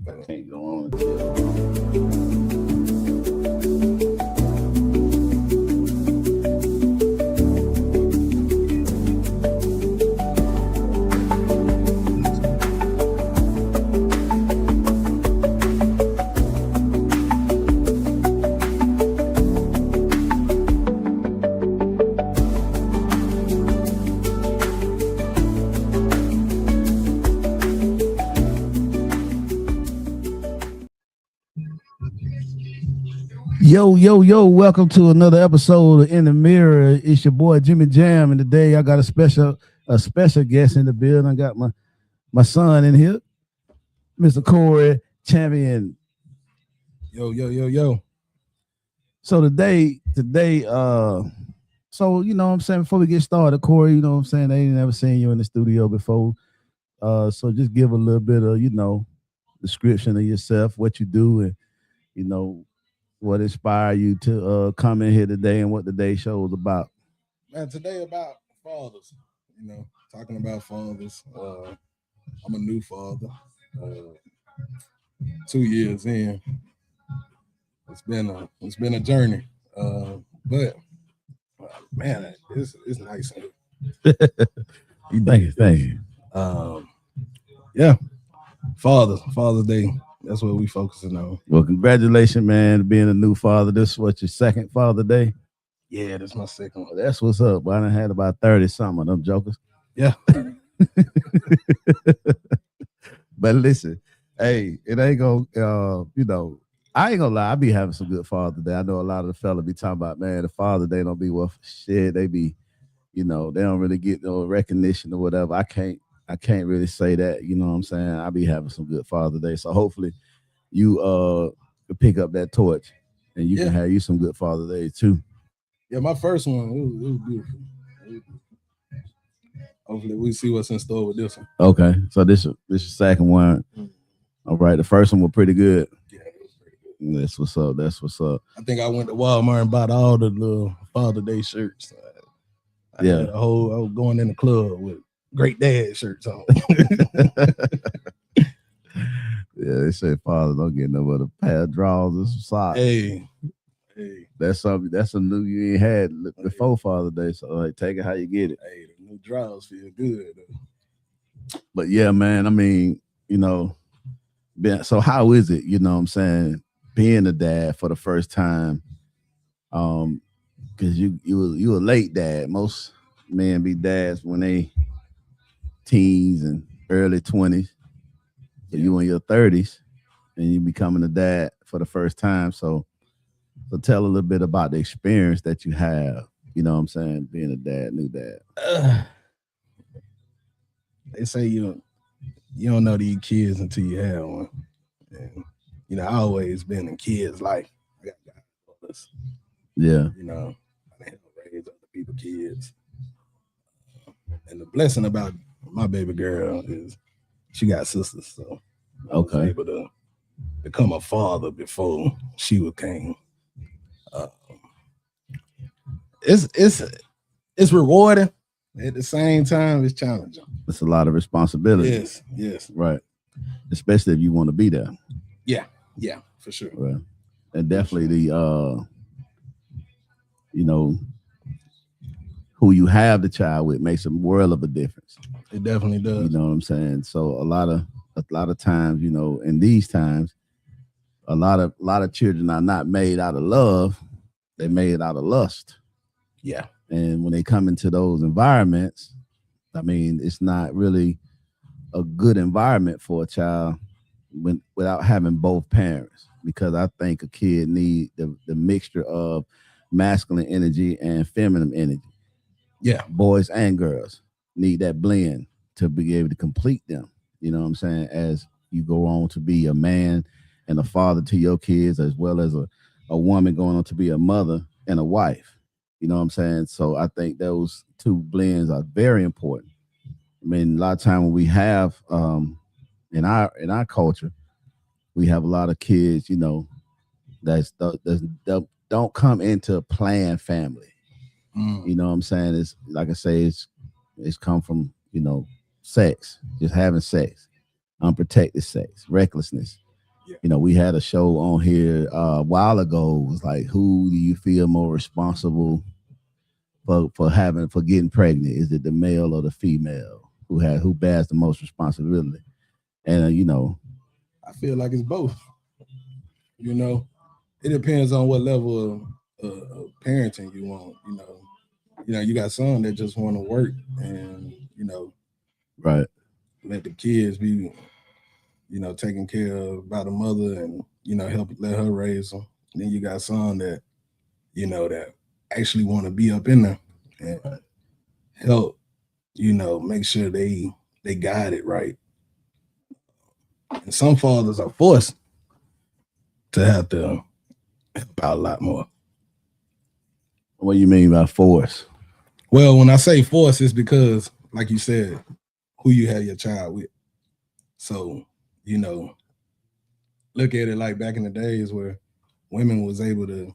I can't go on until. Yo, welcome to another episode of In the Mirror. It's your boy Jimmy Jam, and today I got a special guest in the building. I got my son in here, Mr. Corey Champion. Yo. So today, so you know what I'm saying, before we get started, Corey, you know what I'm saying, they ain't never seen you in the studio before. So just give a little bit of, description of yourself, what you do, and what inspired you to come in here today and what today's show is about. Man, today about fathers, talking about fathers. I'm a new father. 2 years in. It's been a journey. But man, it's nice. Thank you. Yeah. Father's Day. That's what we focusing on. Well, congratulations, man, being a new father. This is what, your second Father Day? Yeah, that's my second one. That's what's up. I done had about 30 some of them jokers. Yeah. But listen, hey, it ain't gonna, I ain't gonna lie, I be having some good Father Day. I know a lot of the fella be talking about, man, the Father Day don't be worth shit. They be, they don't really get no recognition or whatever. I can't really say that, you know what I'm saying? I be having some good Father Day. So hopefully you pick up that torch and you can have you some good Father Day too. Yeah, my first one, it was beautiful. Hopefully we see what's in store with this one. Okay. So this is second one. All right. The first one was pretty good. Yeah, it was pretty good. That's what's up. I think I went to Walmart and bought all the little Father Day shirts. I was going in the club with Great Dad shirts on. Yeah, they say fathers don't get no other pair of drawers or some socks. Hey. That's something. That's a new you ain't had before Father Day. So like, take it how you get it. Hey, the new drawers feel good. But yeah, man. I mean, so how is it? You know what I'm saying, being a dad for the first time? Because you a late dad. Most men be dads when they teens and early 20s. So you in your 30s and you becoming a dad for the first time. So tell a little bit about the experience that you have, you know what I'm saying, being a dad, new dad. They say you don't know these kids until you have one. And, I always been in kids' life. I got godfathers. Yeah. I had to raise other people's kids. And the blessing about my baby girl is she got sisters. So I was able to become a father before she came. It's rewarding. At the same time, it's challenging. It's a lot of responsibility. Yes. Right. Especially if you want to be there. Yeah, for sure. Right. And definitely the who you have the child with makes a world of a difference. It definitely does. You know what I'm saying? So a lot of times, in these times, a lot of children are not made out of love. They're made out of lust. Yeah. And when they come into those environments, I mean, it's not really a good environment for a child without having both parents, because I think a kid need the mixture of masculine energy and feminine energy. Yeah. Boys and girls need that blend to be able to complete them. You know what I'm saying? As you go on to be a man and a father to your kids, as well as a woman going on to be a mother and a wife. You know what I'm saying? So I think those two blends are very important. I mean, a lot of time when we have in our culture, we have a lot of kids, that don't come into a planned family. You know what I'm saying? It's like I say, it's come from, sex, just having sex, unprotected sex, recklessness. Yeah. You know, we had a show on here a while ago. It was like, who do you feel more responsible for getting pregnant? Is it the male or the female who bears the most responsibility? And you know, I feel like it's both. You know, it depends on what level of parenting you want. You got some that just want to work and right, let the kids be taken care of by the mother and help let her raise them. Then you got some that that actually want to be up in there and help make sure they guide it right. And some fathers are forced to have to help out a lot more. what do you mean by force? Well, when I say force, it's because, like you said, who you have your child with. So, look at it like back in the days where men was able to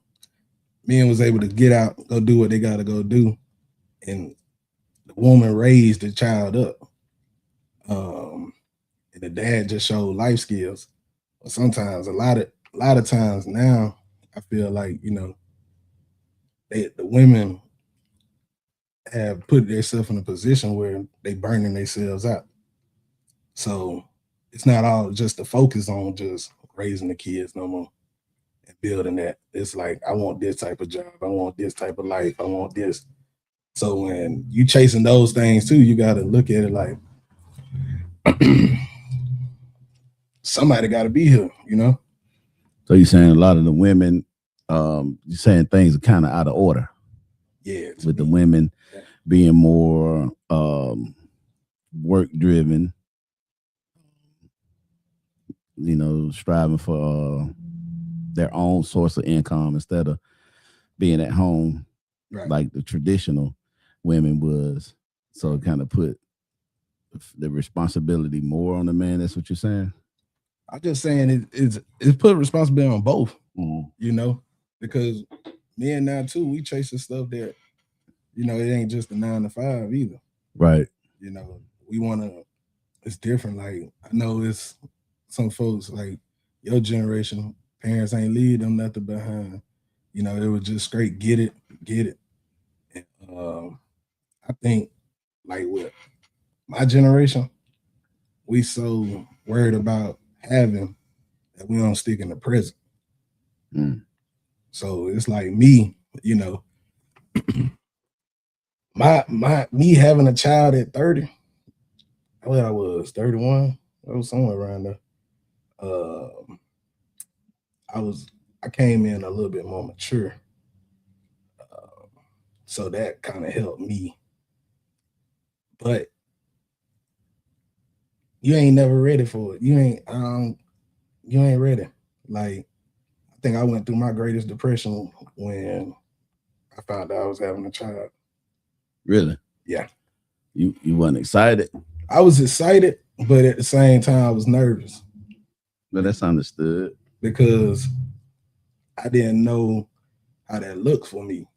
get out, go do what they got to go do, and the woman raised the child up. And the dad just showed life skills. But sometimes, a lot of times now, I feel like the women have put themselves in a position where they burning themselves out. So it's not all just the focus on just raising the kids no more and building that. It's like, I want this type of job. I want this type of life. I want this. So when you chasing those things too, you got to look at it like somebody got to be here, So you're saying a lot of the women, you're saying things are kind of out of order. Yeah. With the women being more work driven, striving for their own source of income instead of being at home like the traditional women was. So it kind of put the responsibility more on the man. That's what you're saying? I'm just saying it's put responsibility on both, because men now too, we chasing stuff that, it ain't just a 9 to 5 either. Right. We want to, it's different. Like, I know it's some folks like your generation, parents ain't leave them nothing behind. It was just straight, get it. And, I think like with my generation, we so worried about having that we don't stick in the present. So it's like me, me having a child at 30, what I was 31, I was somewhere around there. I came in a little bit more mature, so that kind of helped me. But you ain't never ready for it. You ain't ready. Like, I think I went through my greatest depression when I found out I was having a child. Really? Yeah. You weren't excited? I was excited, but at the same time I was nervous. But that's understood. Because I didn't know how that looked for me.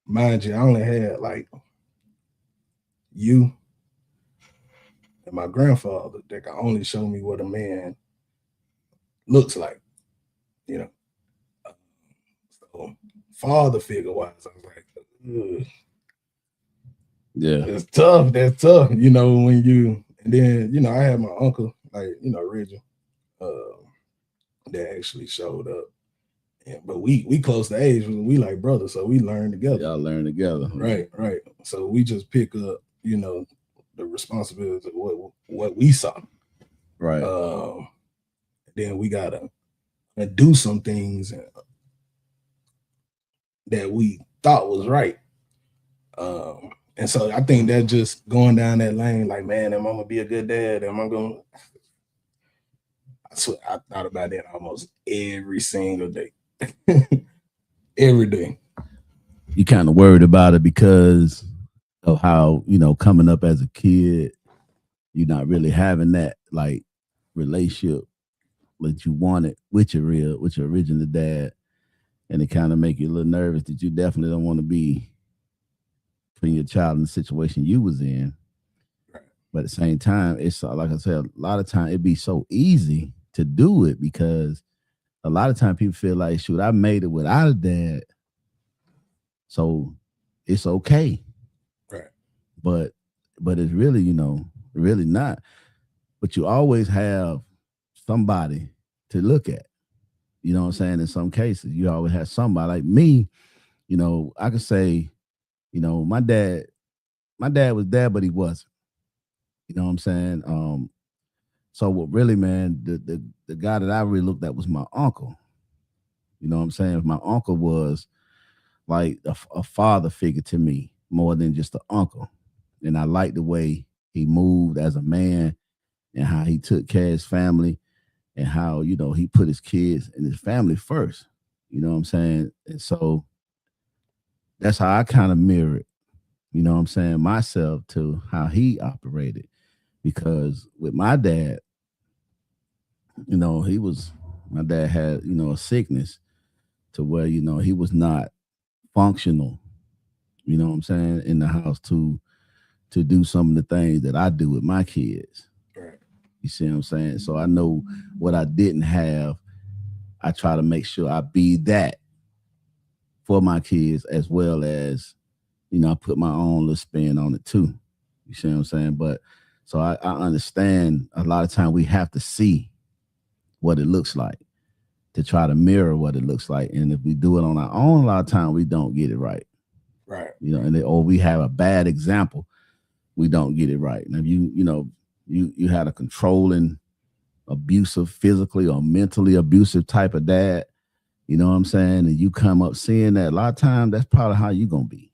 Mind you, I only had like you and my grandfather that could only show me what a man looks like, So father figure wise, I was like, ugh. Yeah, it's tough. That's tough, when you, and then, I had my uncle, like, Reggie, that actually showed up. But we close to age, we like brothers, so we learn together. Y'all learn together. Right. So we just pick up, the responsibility of what we saw. Right. Then we gotta do some things that we thought was right. And so I think that just going down that lane, like, man, am I gonna be a good dad? Am I gonna? I swear, I thought about that almost every single day. Every day. You kind of worried about it because of how, coming up as a kid, you're not really having that like relationship that you wanted with your original dad. And it kind of make you a little nervous that you definitely don't want to be putting your child in the situation you was in. Right. But at the same time, it's like I said, a lot of time it'd be so easy to do it because a lot of time people feel like, shoot, I made it without a dad, so it's okay. Right. But it's really, really not. But you always have somebody to look at. You know what I'm saying? In some cases, you always have somebody like me. I could say, my dad was there, but he wasn't. You know what I'm saying? So what really, man, the guy that I really looked at was my uncle. You know what I'm saying? My uncle was like a father figure to me more than just an uncle. And I liked the way he moved as a man and how he took care of his family and how, he put his kids and his family first. You know what I'm saying? And so that's how I kind of mirrored, what I'm saying, myself to how he operated. Because with my dad, my dad had, a sickness to where, he was not functional, you know what I'm saying, in the house to do some of the things that I do with my kids. Right. You see what I'm saying? So I know what I didn't have, I try to make sure I be that for my kids as well as, I put my own little spin on it too. You see what I'm saying? But so I understand a lot of time we have to see what it looks like to try to mirror what it looks like. And if we do it on our own, a lot of time we don't get it right. Right. Or we have a bad example, we don't get it right. And if you had a controlling, abusive, physically or mentally abusive type of dad, you know what I'm saying? And you come up seeing that, a lot of times that's probably how you're going to be.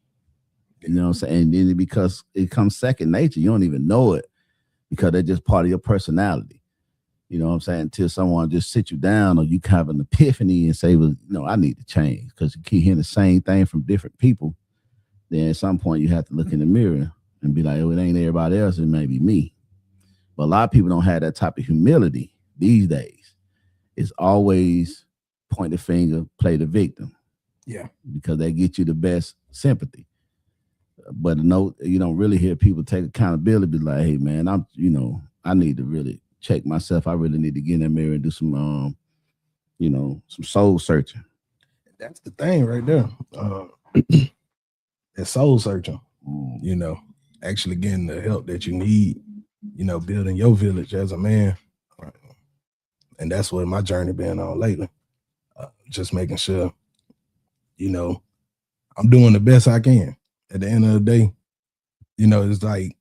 You know what I'm saying? And then because it comes second nature, you don't even know it because they're just part of your personality. You know what I'm saying? Until someone just sit you down or you have an epiphany and say, well, I need to change, because you keep hearing the same thing from different people. Then at some point you have to look in the mirror and be like, oh, it ain't everybody else, it may be me. But a lot of people don't have that type of humility these days. It's always point the finger, play the victim. Yeah. Because they get you the best sympathy. But no, you don't really hear people take accountability, be like, hey man, I need to really check myself. I really need to get in the mirror and do some some soul searching. That's the thing right there. That soul searching, actually getting the help that you need, building your village as a man. And that's what my journey been on lately. Just making sure, I'm doing the best I can. At the end of the day, it's like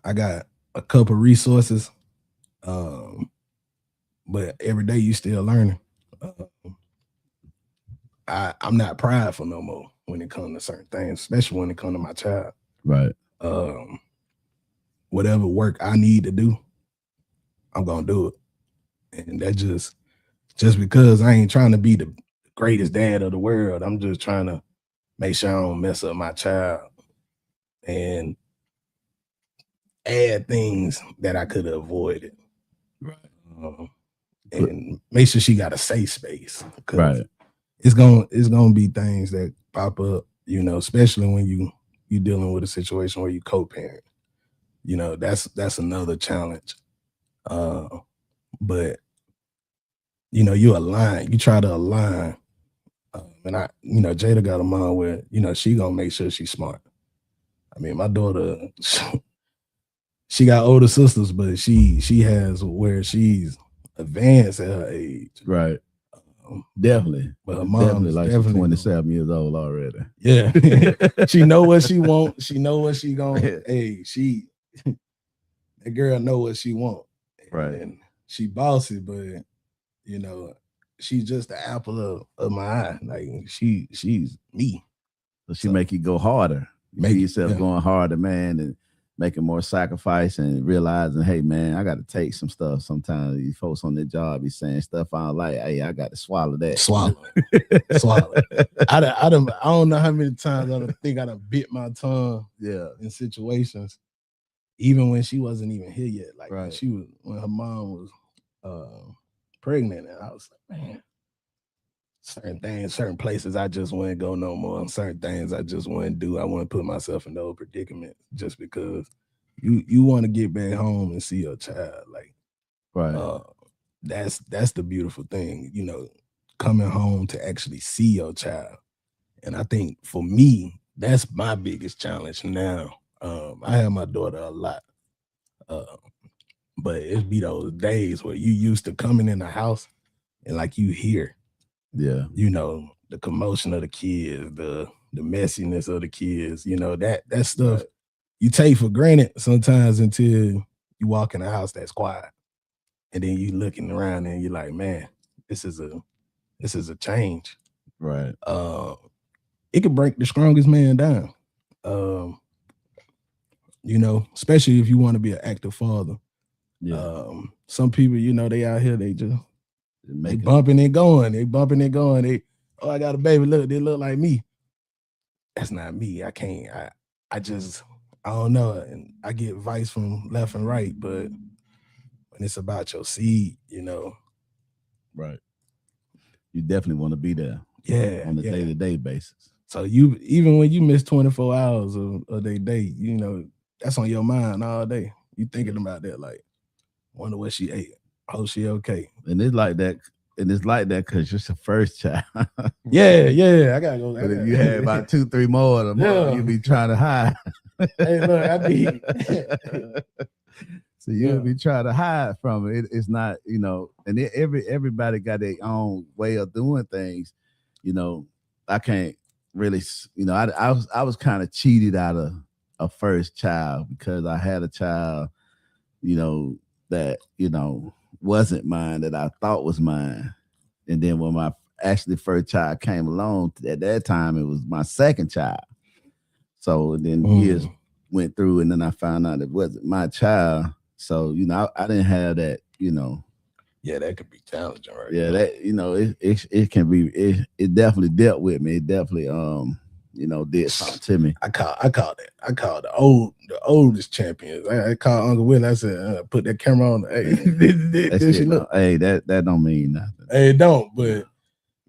I got a couple resources, but every day you still learning. I'm not prideful no more when it comes to certain things, especially when it comes to my child. Right. Whatever work I need to do, I'm gonna do it. And that just because I ain't trying to be the greatest dad of the world. I'm just trying to make sure I don't mess up my child and add things that I could have avoided. Right. And make sure she got a safe space. Right. It's gonna be things that pop up, especially when you dealing with a situation where you co-parent. That's another challenge. But you try to align. And Jada got a mom where, she gonna make sure she's smart. I mean, my daughter, she got older sisters, but she has where she's advanced at her age. Right. Definitely. But her mom is like definitely 27 years old already. Yeah. She know what she want. She know what she gonna. Hey, that girl know what she want. Right. And she bossy, but she's just the apple of my eye. Like she's me. So she make you go harder. Make yourself going harder, man, and making more sacrifice and realizing, hey man, I got to take some stuff. Sometimes these folks on their job be saying stuff I don't like. Hey, I got to swallow that. Swallow. I don't know how many times I think I done bit my tongue. Yeah. In situations, even when she wasn't even here yet. Like right. when her mom was pregnant, and I was like, man, certain things, certain places I just wouldn't go no more. And certain things I just wouldn't do. I wouldn't put myself in those predicaments just because, you want to get back home and see your child. Like, Right. That's the beautiful thing, you know, coming home to actually see your child. And I think for me, that's my biggest challenge now. I have my daughter a lot, but it be those days where you used to coming in the house and like you hear, Yeah. you know, the commotion of the kids, the messiness of the kids, you know, that stuff you take for granted sometimes until you walk in a house that's quiet. And then you looking around and you're like, man, this is a change. Right. It could break the strongest man down. You know, especially if you want to be an active father. Yeah. Some people, you know, they out here, they bumping and going. They bumping and going. I got a baby. Look, they look like me. That's not me. I can't. I don't know. And I get advice from left and right, but when it's about your seed, you know. Right. You definitely want to be there. Yeah. On a day-to-day basis. So you, even when you miss 24 hours of their day, you know, that's on your mind all day. You thinking about that, like, wonder what she ate. Hope she okay. And it's like that. And it's like that because you're the first child. Yeah. I gotta go. But if you had about 2-3 more of them, you'd be trying to hide. Hey, look, I be. So you'll be trying to hide from it. It's not, you know, and everybody got their own way of doing things. You know, I can't really, you know, I was kind of cheated out of a first child because I had a child, you know, that, you know, wasn't mine, that I thought was mine. And then when my actually first child came along, at that time it was my second child. So then years went through, and then I found out it wasn't my child. So, you know, I didn't have that, you know. Yeah, that could be challenging, right? Yeah, that, you know, it can be, it definitely dealt with me. It definitely you know, did something to me. I called the oldest champions. I called Uncle Will. I said, put that camera on. Hey, that don't mean nothing. Hey, it don't, but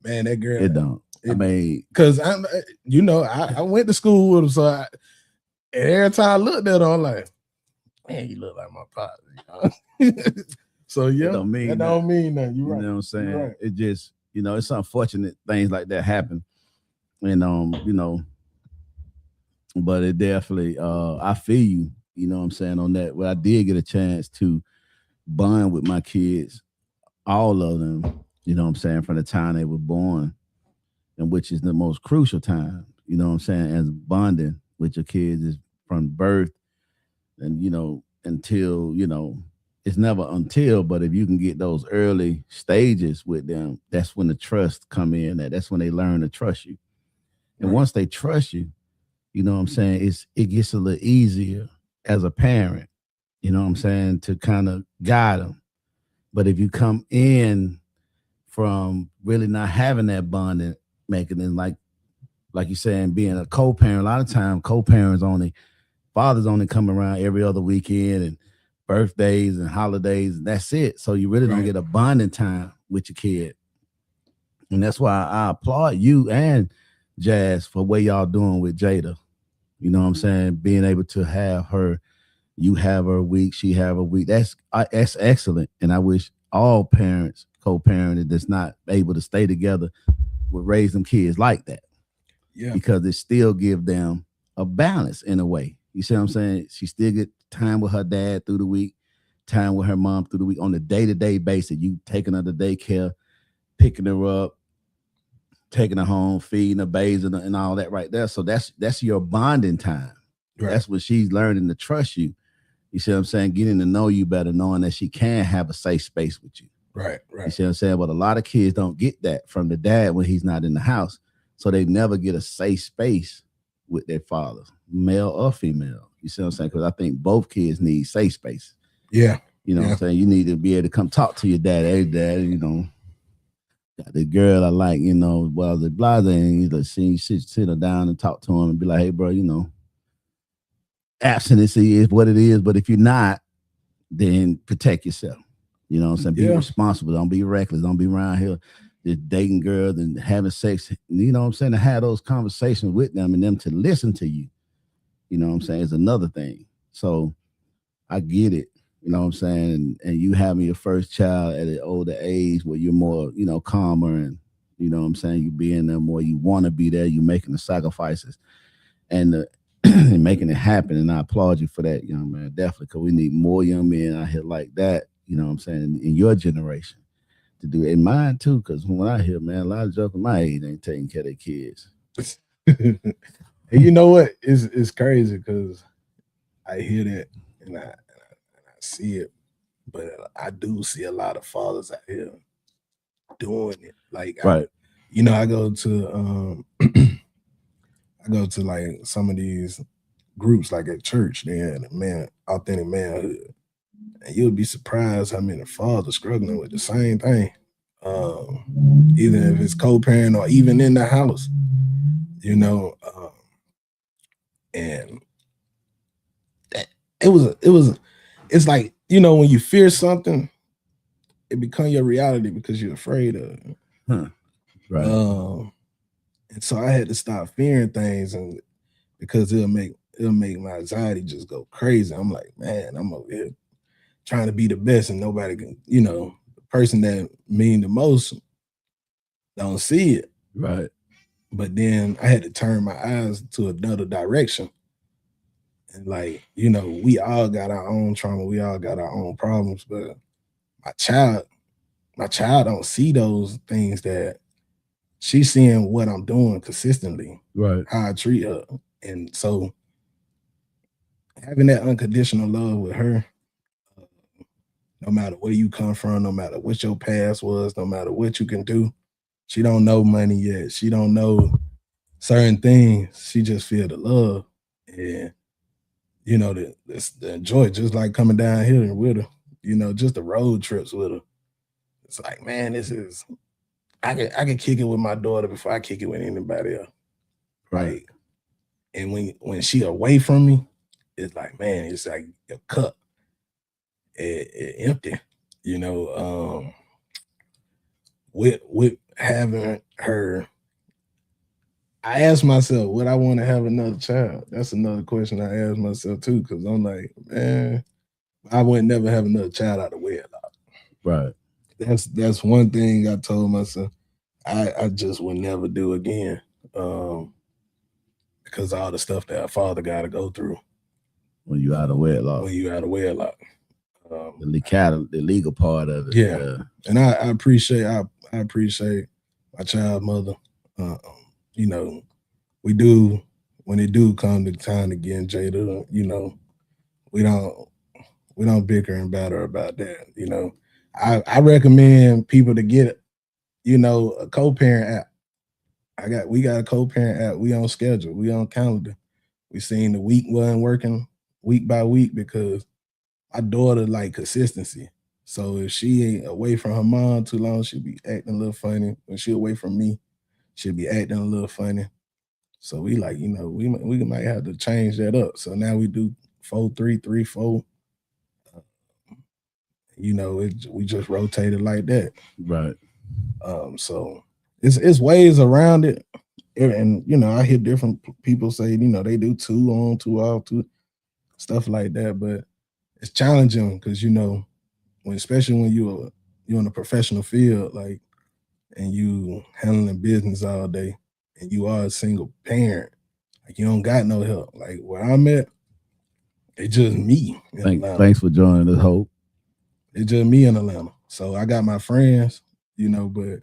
man, that girl. It don't. I mean, because I'm, you know, I went to school with him, so every time I looked at him, I'm like, man, you look like my father. You know? So yeah, that don't mean nothing. You right. know what I'm saying? Right. It just, you know, it's unfortunate things like that happen. And you know, but it definitely I feel you, you know what I'm saying, on that. Well, I did get a chance to bond with my kids, all of them, you know what I'm saying, from the time they were born, and which is the most crucial time, you know what I'm saying, as bonding with your kids is from birth and, you know, until, you know, it's never until, but if you can get those early stages with them, that's when the trust come in. That's when they learn to trust you. And once they trust you, you know what I'm saying, it gets a little easier as a parent, you know what I'm saying, to kind of guide them. But if you come in from really not having that bonding mechanism, like you're saying, being a co-parent, a lot of times co-parents fathers only come around every other weekend and birthdays and holidays, and that's it. So you really don't get a bonding time with your kid. And that's why I applaud you and Jazz for what y'all doing with Jada. You know what I'm saying? Being able to have her, you have her week, she have a week. That's excellent. And I wish all parents, co-parented, that's not able to stay together, would raise them kids like that. Yeah. Because it still give them a balance in a way. You see what I'm saying? She still get time with her dad through the week, time with her mom through the week on a day-to-day basis. You taking her to daycare, picking her up, taking her home, feeding her, bathing her, and all that right there. So that's your bonding time. Right. That's when she's learning to trust you. You see what I'm saying? Getting to know you better, knowing that she can have a safe space with you. Right. You see what I'm saying? But a lot of kids don't get that from the dad when he's not in the house. So they never get a safe space with their father, male or female. You see what I'm saying? Because I think both kids need safe space. Yeah. You know what I'm saying? You need to be able to come talk to your dad. Hey, dad, you know, got the girl I like, you know, well, the blase, and you like, sit her down and talk to him and be like, hey, bro, you know, abstinence is what it is. But if you're not, then protect yourself. You know what I'm saying? Be responsible. Don't be reckless. Don't be around here just dating girls and having sex. You know what I'm saying? To have those conversations with them and them to listen to you. You know what I'm saying? Is another thing. So I get it. You know what I'm saying? And you having your first child at an older age where you're more, calmer and you know what I'm saying, you being there more, you want to be there, you making the sacrifices and and making it happen. And I applaud you for that, young man. Definitely, because we need more young men out here like that, you know what I'm saying, in your generation to do it. In mine too, because when I hear, man, a lot of jokers my age ain't taking care of their kids. And you know what? It's crazy because I hear that and I see it, but I do see a lot of fathers out here doing it. Like, Right. I go to I go to like some of these groups like at church, they had authentic manhood. And you'll be surprised how many fathers struggling with the same thing. Even if it's co-parent or even in the house, and it's like, when you fear something, it becomes your reality because you're afraid of it. Huh. Right. And so I had to stop fearing things, and because it'll make my anxiety just go crazy. I'm like, man, I'm over here trying to be the best, and nobody can, the person that mean the most don't see it. Right. But then I had to turn my eyes to another direction. And like, we all got our own trauma, we all got our own problems, but my child don't see those things that she's seeing what I'm doing consistently, right? How I treat her. And so having that unconditional love with her, no matter where you come from, no matter what your past was, no matter what you can do, she don't know money yet. She don't know certain things. She just feel the love. And the joy, just like coming down here with her, just the road trips with her. It's like, man, I can kick it with my daughter before I kick it with anybody else. Right. Like, and when she away from me, it's like, man, it's like your cup it empty, with having her. I asked myself, would I want to have another child? That's another question I asked myself too, because I'm like, man, I would never have another child out of wedlock. Right. That's one thing I told myself I just would never do again. Because all the stuff that a father got to go through when you out of wedlock. The legal part of it. Yeah. And I appreciate my child mother. We do, when it do come to time again, Jada, we don't bicker and batter about that. I recommend people to get a co-parent app. We got a co-parent app. We on schedule. We on calendar. We seen the week wasn't working week by week because my daughter like consistency. So if she ain't away from her mom too long, she'll be acting a little funny. When she away from me, she'll be acting a little funny. So we like, we might have to change that up. So now we do 4-3-3-4. We just rotated like that. Right. So it's ways around it. And I hear different people say, they do 2 on, 2 off, 2 stuff like that. But it's challenging because especially when you're in a professional field, like, and you handling business all day, and you are a single parent, like you don't got no help. Like where I'm at, it's just me. Thanks for joining us, Hope. It's just me in Atlanta. So I got my friends, but I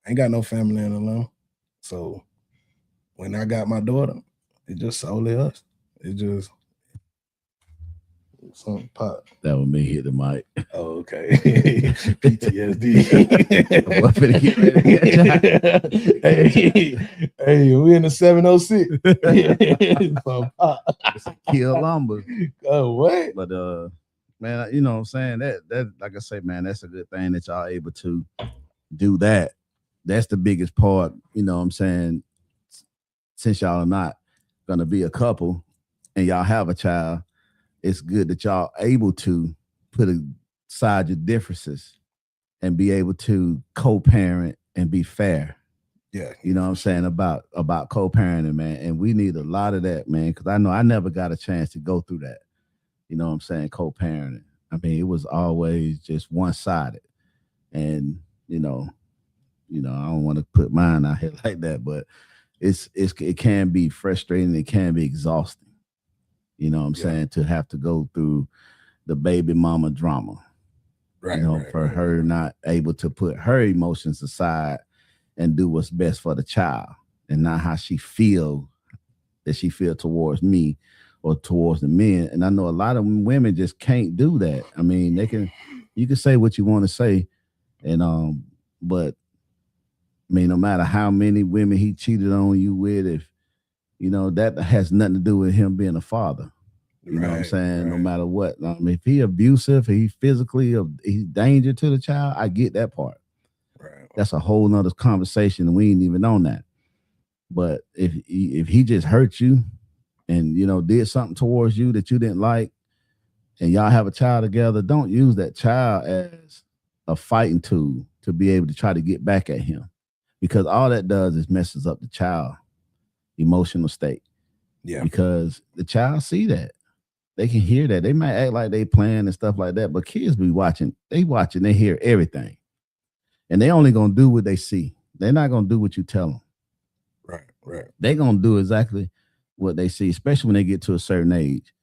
ain't got no family in Atlanta. So when I got my daughter, it just solely us. It just something pop. That was me hit the mic. Oh, okay. PTSD. hey, we in the 706. Kill lumber. Oh, what? But man, you know what I'm saying? That like I say, man, that's a good thing that y'all able to do that. That's the biggest part, you know what I'm saying? Since y'all are not gonna be a couple and y'all have a child, it's good that y'all able to put aside your differences and be able to co-parent and be fair. Yeah. You know what I'm saying about co-parenting, man. And we need a lot of that, man, because I know I never got a chance to go through that. you know what I'm saying, co-parenting. I mean, it was always just one-sided. And, I don't want to put mine out here like that, but it can be frustrating, it can be exhausting. You know what I'm saying, to have to go through the baby mama drama. Right. For her not able to put her emotions aside and do what's best for the child and not how she feel towards me or towards the men. And I know a lot of women just can't do that. I mean, you can say what you want to say, and but I mean, no matter how many women he cheated on you with, if that has nothing to do with him being a father. You know what I'm saying? Right. No matter what. I mean, if he abusive, if he physically, he's danger to the child, I get that part. Right. That's a whole nother conversation, and we ain't even on that. But if he just hurt you and, did something towards you that you didn't like, and y'all have a child together, don't use that child as a fighting tool to be able to try to get back at him. Because all that does is messes up the child emotional state. Yeah. Because the child see that. They can hear that. They might act like they playing and stuff like that, but kids be watching. They hear everything. And they only going to do what they see. They're not going to do what you tell them. Right. They're going to do exactly what they see, especially when they get to a certain age.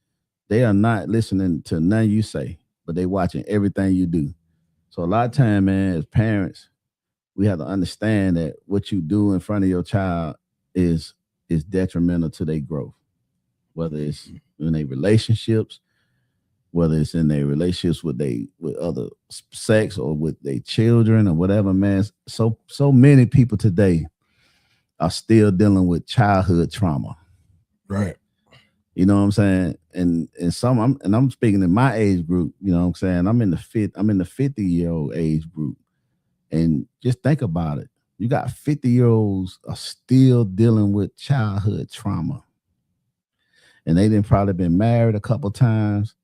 They are not listening to none you say, but they watching everything you do. So a lot of time, man, as parents, we have to understand that what you do in front of your child is detrimental to their growth. Whether it's in their relationships, whether it's in their relationships with other sex or with their children or whatever, man. So many people today are still dealing with childhood trauma. Right. You know what I'm saying? And I'm speaking in my age group, you know what I'm saying? I'm in the 50-year-old age group. And just think about it. You got 50-year-olds are still dealing with childhood trauma. And they done probably been married a couple times.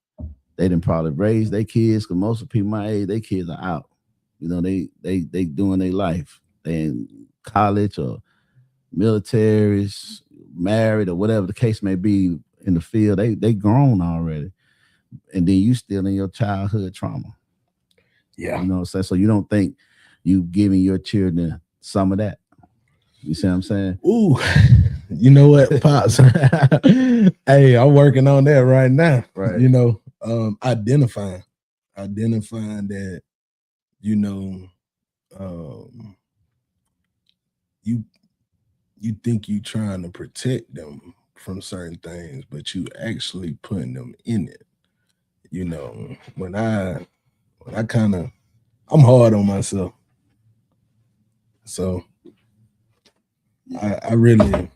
They done probably raised their kids, because most of the people my age, their kids are out. They doing their life. They in college or militaries, married or whatever the case may be in the field. They grown already. And then you still in your childhood trauma. Yeah. You know what I'm saying? So you don't think you giving your children some of that. You see what I'm saying? Ooh, you know what, Pops? Hey, I'm working on that right now. Right. Identifying that, you think you trying to protect them from certain things, but you actually putting them in it. When I'm hard on myself. So I really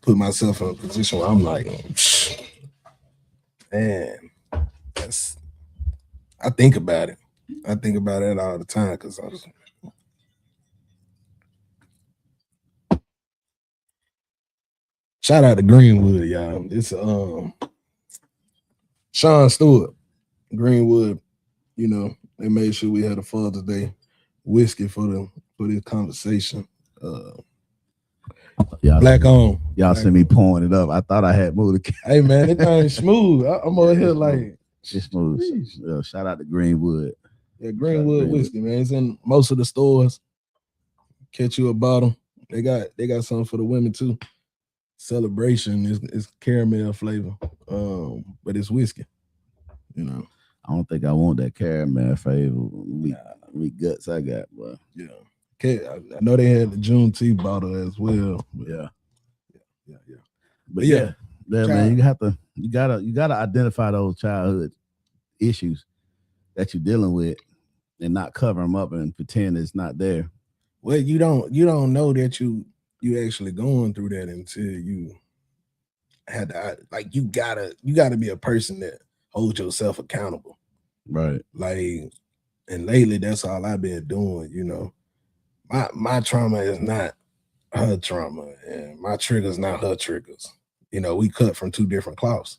put myself in a position where I'm like, man, I think about it. I think about it all the time because I was. Shout out to Greenwood, y'all. It's Sean Stewart, Greenwood. They made sure we had a Father's Day whiskey for this conversation. Black on. Y'all see me pouring it up. I thought I had moved. Hey man, it ain't smooth. I'm over here like it's smooth. Shout out to Greenwood. Yeah, Greenwood whiskey, man. It's in most of the stores. Catch you a bottle. They got something for the women too. Celebration is caramel flavor, but it's whiskey. I don't think I want that caramel flavor. We guts I got, but yeah. Okay, I know they had the Juneteenth bottle as well. But yeah. But yeah, man, you gotta identify those childhood issues that you're dealing with and not cover them up and pretend it's not there. Well, you don't know that you actually going through that until you had to, like, you gotta be a person that holds yourself accountable. Right. Like, and lately that's all I've been doing, My trauma is not her trauma, and my triggers not her triggers. We cut from two different cloths.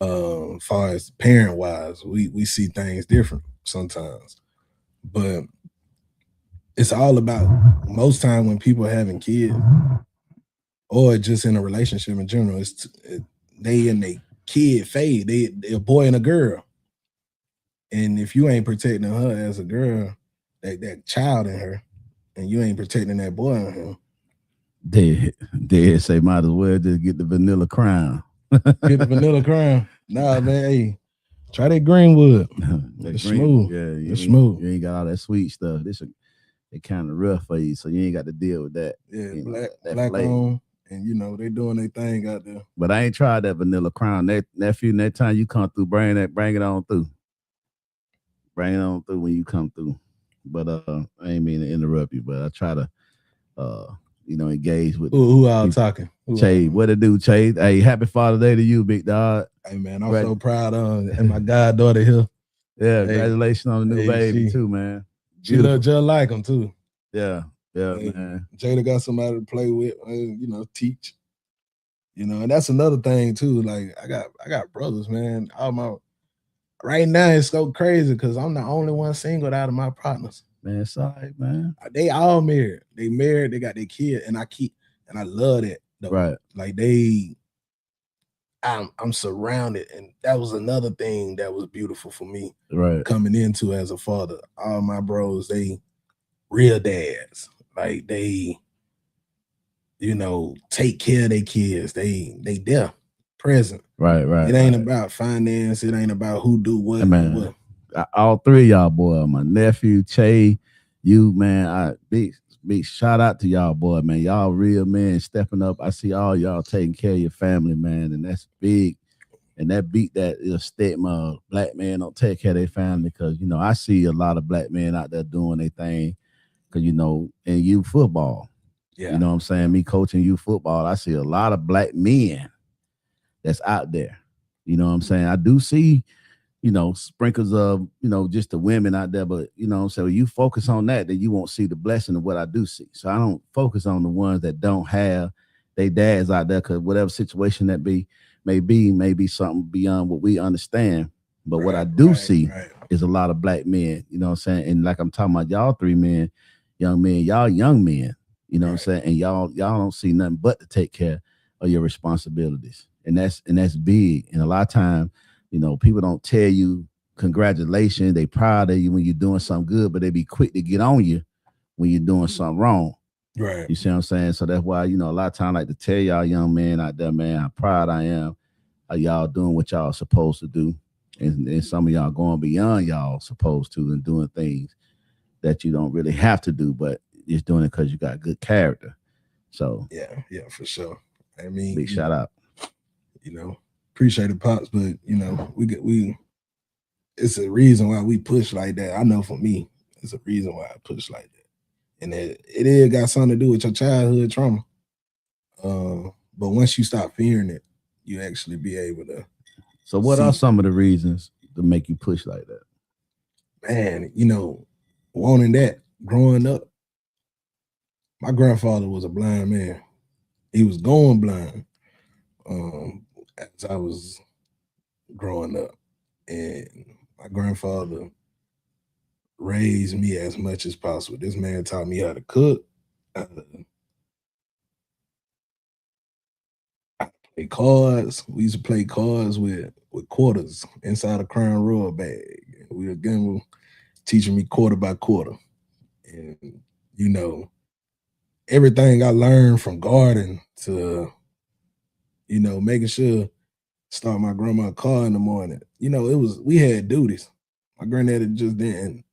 As far as parent wise, we see things different sometimes. But it's all about, most time when people are having kids or just in a relationship in general, they in their kid fade. They're a boy and a girl. And if you ain't protecting her as a girl, that child in her, and you ain't protecting that boy in him, they say might as well just get the vanilla crown. Get the vanilla crown. Nah, man, hey, try that Greenwood. It's smooth. Yeah, it's smooth. You ain't got all that sweet stuff. It kind of rough for you, so you ain't got to deal with that. Yeah, black on, and you know they doing their thing out there. But I ain't tried that vanilla crown. That nephew, next time you come through, bring it on through. Bring it on through when you come through. But I ain't mean to interrupt you, but I try to engage with who all talking. Che, what it do, Che? Hey, happy Father's Day to you, big dog. Hey man, I'm so proud of and my goddaughter here. Yeah, congratulations on the new baby too, man. She look just like him too. Yeah, man. Jada got somebody to play with, teach. And that's another thing too. Like I got brothers, man. Right now it's so crazy because I'm the only one single out of my partners. Man, it's all right, man. They all married. They married. They got their kid, and I love that. Though. Right. Like I'm surrounded, and that was another thing that was beautiful for me. Right. Coming into as a father, all my bros, they real dads. Like they, take care of their kids. They there, present. Right. It ain't about finance. It ain't about who do what. Hey, man. What. All three of y'all, boy, my nephew, Che, you, man, big shout out to y'all, boy, man. Y'all real men stepping up. I see all y'all taking care of your family, man, and that's big. And that beat that stigma of black men don't take care of their family because, I see a lot of black men out there doing their thing because, in youth football. Yeah. You know what I'm saying? Me coaching youth football, I see a lot of black men that's out there. You know what I'm saying? I do see sprinkles of, just the women out there. But, so you focus on that, then you won't see the blessing of what I do see. So I don't focus on the ones that don't have their dads out there because whatever situation that may be something beyond what we understand. But what I do see is a lot of black men, you know what I'm saying? And like I'm talking about y'all three men, young men, y'all young men, you know what I'm saying? And y'all don't see nothing but to take care of your responsibilities. And that's big. And a lot of times, people don't tell you congratulations. They proud of you when you're doing something good, but they be quick to get on you when you're doing something wrong. Right. You see what I'm saying? So that's why, a lot of times I like to tell y'all young men out there, man, how proud I am of y'all doing what y'all supposed to do. And some of y'all going beyond y'all supposed to and doing things that you don't really have to do, but just doing it because you got good character. So yeah, for sure. I mean, big shout out. Appreciate the Pops, but we it's a reason why we push like that. I know for me, it's a reason why I push like that. And it got something to do with your childhood trauma. But once you stop fearing it, you actually be able to. So what are some of the reasons to make you push like that? Man, wanting that growing up. My grandfather was a blind man. He was going blind. As I was growing up, and my grandfather raised me as much as possible. This man taught me how to cook, how to play cards. We used to play cards with quarters inside a Crown Royal bag. We again were teaching me quarter by quarter, and everything I learned from garden to making sure start my grandma car in the morning. We had duties. My granddaddy just didn't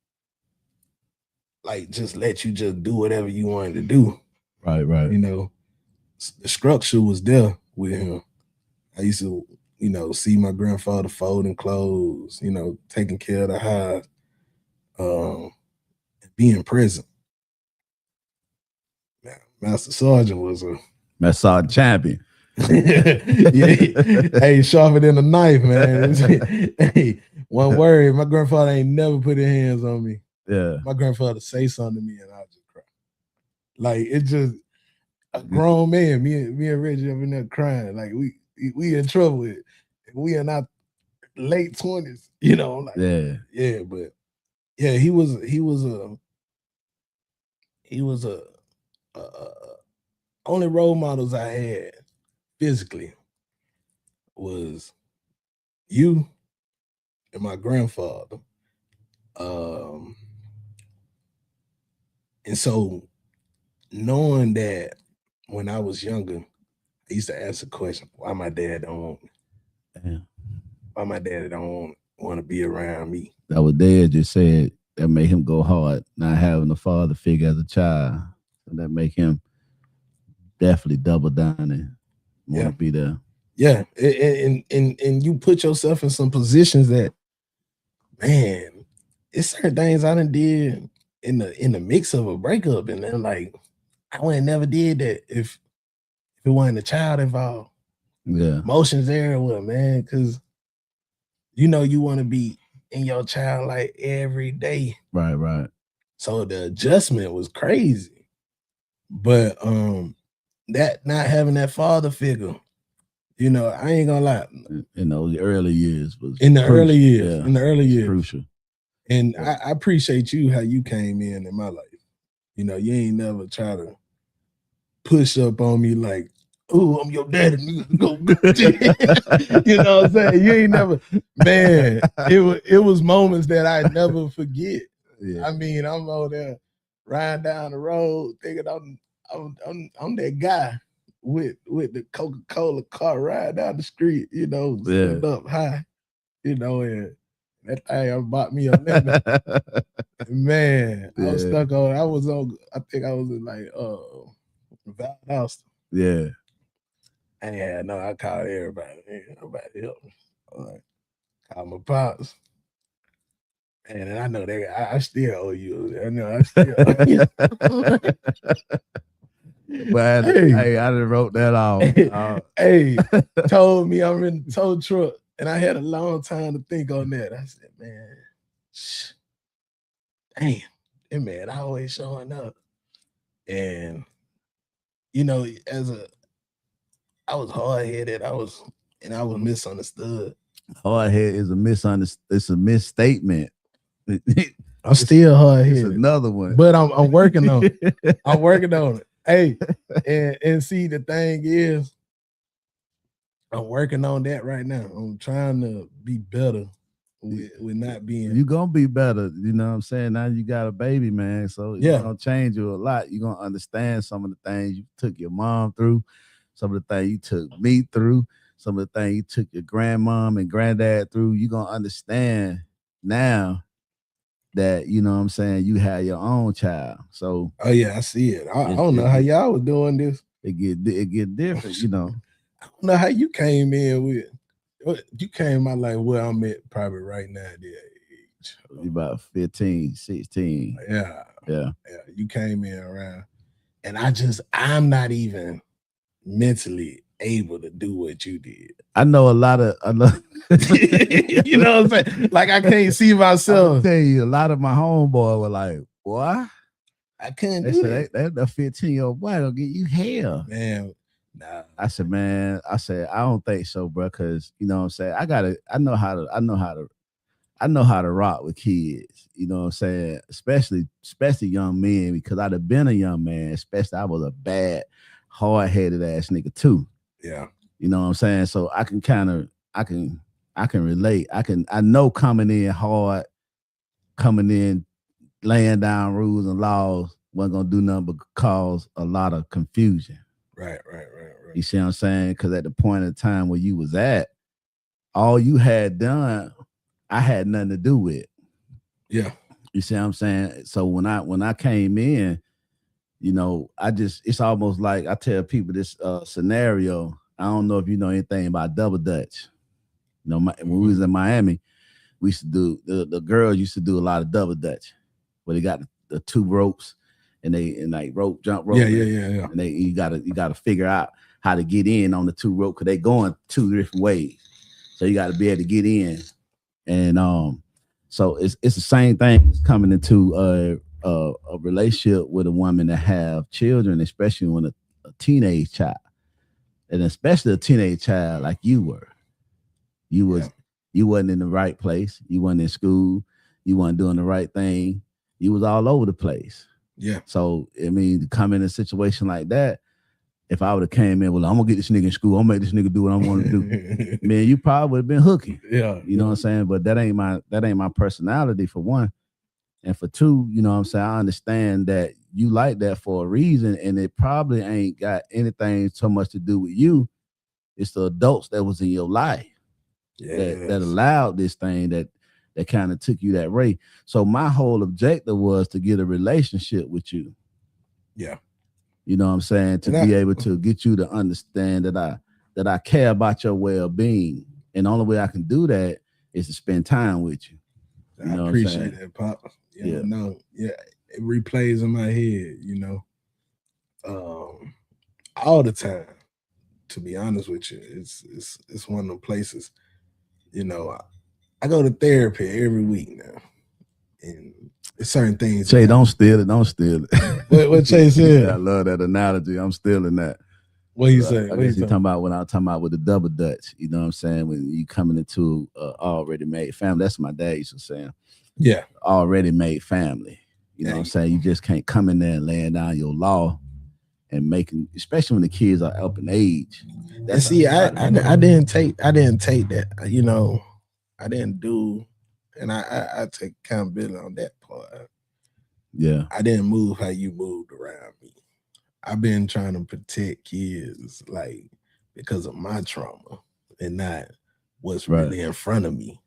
just let you just do whatever you wanted to do. Right. The structure was there with him. I used to, see my grandfather folding clothes, taking care of the house, being present. Now, Master Sergeant was a Master Sergeant champion. Yeah. Hey, sharper than a knife, man. Hey, one word. My grandfather ain't never put his hands on me. Yeah. My grandfather say something to me and I'll just cry. Like it's just a grown man. Me and Reggie up in there crying. Like we in trouble with it. We in our late 20s, like yeah, but yeah, he was a only role models I had physically was you and my grandfather. And so knowing that when I was younger, I used to ask the question, why my dad don't want me? Damn. Why my daddy don't want to be around me? That what Dad just said. That made him go hard, not having a father figure as a child. So that make him definitely double down and want to be there. Yeah, and you put yourself in some positions that, man, it's certain things I done did in the mix of a breakup, and then like I would have never did that if it wasn't a child involved. Yeah, emotions there, what, man? Because you know you want to be in your child like every day. Right. So the adjustment was crazy, but that not having that father figure, you know, I ain't gonna lie. In those early years was in the crucial. early years, Yeah, in the early years, crucial. And I appreciate you how you came in my life. You know, you ain't never try to push up on me like, oh, I'm your daddy. Go. You know what I'm saying? You ain't never, man. It was moments that I never forget. Yeah. I mean, I'm over there riding down the road thinking I'm that guy with the Coca-Cola car riding down the street, you know, sitting up high, you know, and that thing bought me a lemon. Man, I was stuck on. I think I was in like Valdosta. Yeah. And no, I called everybody. Nobody helped me. Like, called my pops. And I know I still owe you. I know I still owe you. But hey, I done wrote that off. Hey, told me I'm in the tow truck, and I had a long time to think on that. I said, man, damn, that man always showing up. And you know, I was hard-headed, I was misunderstood. Hard-headed is it's a misstatement. I'm still hard-headed. It's another one. But I'm working on it. I'm working on it. Hey, and see, the thing is, I'm working on that right now. I'm trying to be better with not being. You're gonna be better, you know what I'm saying? Now you got a baby, man. So it's gonna change you a lot. You're gonna understand some of the things you took your mom through, some of the things you took me through, some of the things you took your grandmom and granddad through. You're gonna understand now that, you know what I'm saying, you had your own child. So oh yeah, I see it. I don't know how y'all was doing this. It get different, you know. I don't know how you came in with. You came out like where I'm at probably right now at that age. You about 15, 16. Yeah. You came in around, and I'm not even mentally able to do what you did. I know a lot of you know what I'm saying? Like I can't see myself. I'll tell you, a lot of my homeboy were like, boy, I couldn't do it. That 15-year-old boy gonna get you hell. Man, nah. I said, man, I don't think so, bro, because you know what I'm saying, I know how to rock with kids, you know what I'm saying, especially young men, because I'd have been a young man, especially I was a bad, hard-headed ass nigga too. Yeah. You know what I'm saying? So I can relate. I know coming in hard, laying down rules and laws wasn't gonna do nothing but cause a lot of confusion. Right. You see what I'm saying? Because at the point in time where you was at, all you had done, I had nothing to do with. Yeah. You see what I'm saying? So when I came in, you know, it's almost like I tell people this scenario. I don't know if you know anything about double dutch. You know, when we was in Miami, we used to do the girls used to do a lot of double dutch, where they got the two ropes and like jump rope. Yeah. And you gotta figure out how to get in on the two rope, because they going two different ways. So you got to be able to get in, and so it's the same thing as coming into a relationship with a woman that have children, especially when a teenage child, and especially a teenage child like you were. You wasn't in the right place. You wasn't in school. You wasn't doing the right thing. You was all over the place. Yeah. So I mean, to come in a situation like that, if I would have came in, well, I'm gonna get this nigga in school, I'm gonna make this nigga do what I want to do. Man, you probably would have been hooking. Yeah. You know what I'm saying? But that ain't my personality, for one. And for two, you know what I'm saying? I understand that you like that for a reason, and it probably ain't got anything so much to do with you. It's the adults that was in your life that allowed this thing that kind of took you that way. So my whole objective was to get a relationship with you. Yeah. You know what I'm saying? To be able to get you to understand that I care about your well-being. And the only way I can do that is to spend time with you. I appreciate that, Pop. No, it replays in my head, all the time. To be honest with you, it's one of the places, I go to therapy every week now, and it's certain things. Che, don't steal it. What Che said? I love that analogy. I'm stealing that. What you say? I guess you talking about when I was talking about with the double dutch. You know what I'm saying? When you coming into already made family. That's what my dad used to say. Yeah, already made family. You know what I'm saying? You just can't come in there and laying down your law and making, especially when the kids are up in age. See, I didn't take that. I didn't do, and I take accountability on that part. Yeah, I didn't move how you moved around me. I've been trying to protect kids like because of my trauma and not what's really in front of me.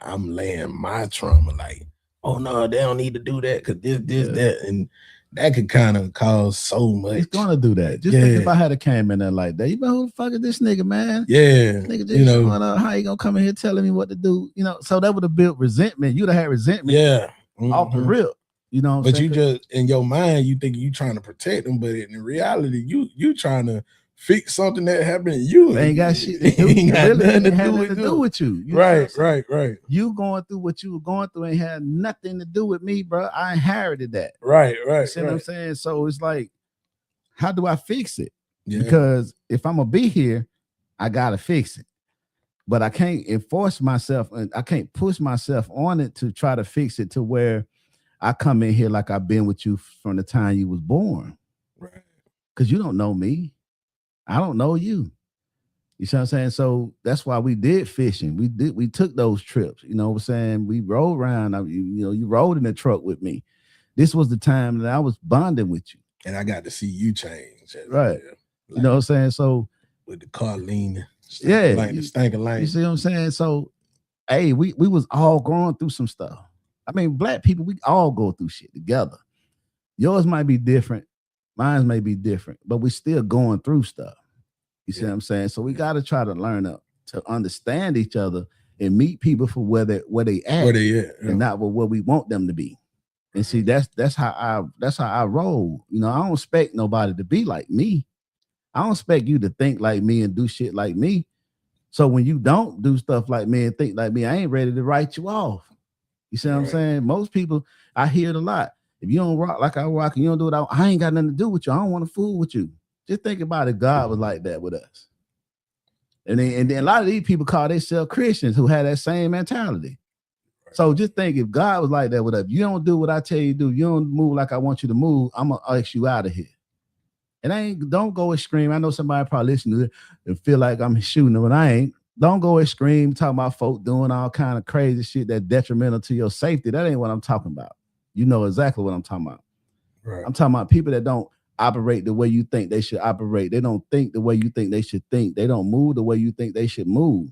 I'm laying my trauma like, oh no, they don't need to do that because this, that, and that could kind of cause so much. It's gonna do that. Just think if I had came in there like that, you know who the fuck is this nigga, man? Yeah, nigga, just showing up, how you gonna come in here telling me what to do? So that would have built resentment. You'd have had resentment. Yeah, off the rip. You know what I'm saying? You just in your mind, you think you trying to protect them, but in reality, you trying to fix something that happened to you. They ain't got shit to do. Ain't got nothing to do with you. Right. You going through what you were going through ain't had nothing to do with me, bro. I inherited that. Right. You see what I'm saying? So it's like, how do I fix it? Yeah. Because if I'm gonna be here, I gotta fix it. But I can't enforce myself and I can't push myself on it to try to fix it to where I come in here like I've been with you from the time you was born. Right. Because you don't know me. I don't know you. You see what I'm saying? So that's why we did fishing. We took those trips. You know what I'm saying? We rode around. You rode in the truck with me. This was the time that I was bonding with you. And I got to see you change. Right. You know what I'm saying? So with the car leaning. Yeah. Like the stinking line. You see what I'm saying? So, hey, we was all going through some stuff. I mean, black people, we all go through shit together. Yours might be different. Mine may be different, but we still going through stuff. You see what I'm saying? So we got to try to learn to understand each other and meet people for where they at, and not where we want them to be. And see, that's how I roll. I don't expect nobody to be like me. I don't expect you to think like me and do shit like me. So when you don't do stuff like me and think like me, I ain't ready to write you off. You see what I'm saying? Most people, I hear it a lot. If you don't rock like I rock and you don't do it, I ain't got nothing to do with you. I don't want to fool with you. Just think about it. God was like that with us. And then a lot of these people call themselves Christians who had that same mentality. So just think, if God was like that with us, if you don't do what I tell you to do, you don't move like I want you to move, I'm going to ask you out of here. And don't go extreme. I know somebody probably listening to it and feel like I'm shooting them, but I ain't. Don't go extreme talking about folk doing all kind of crazy shit that's detrimental to your safety. That ain't what I'm talking about. You know exactly what I'm talking about. Right. I'm talking about people that don't operate the way you think they should operate. They don't think the way you think they should think. They don't move the way you think they should move.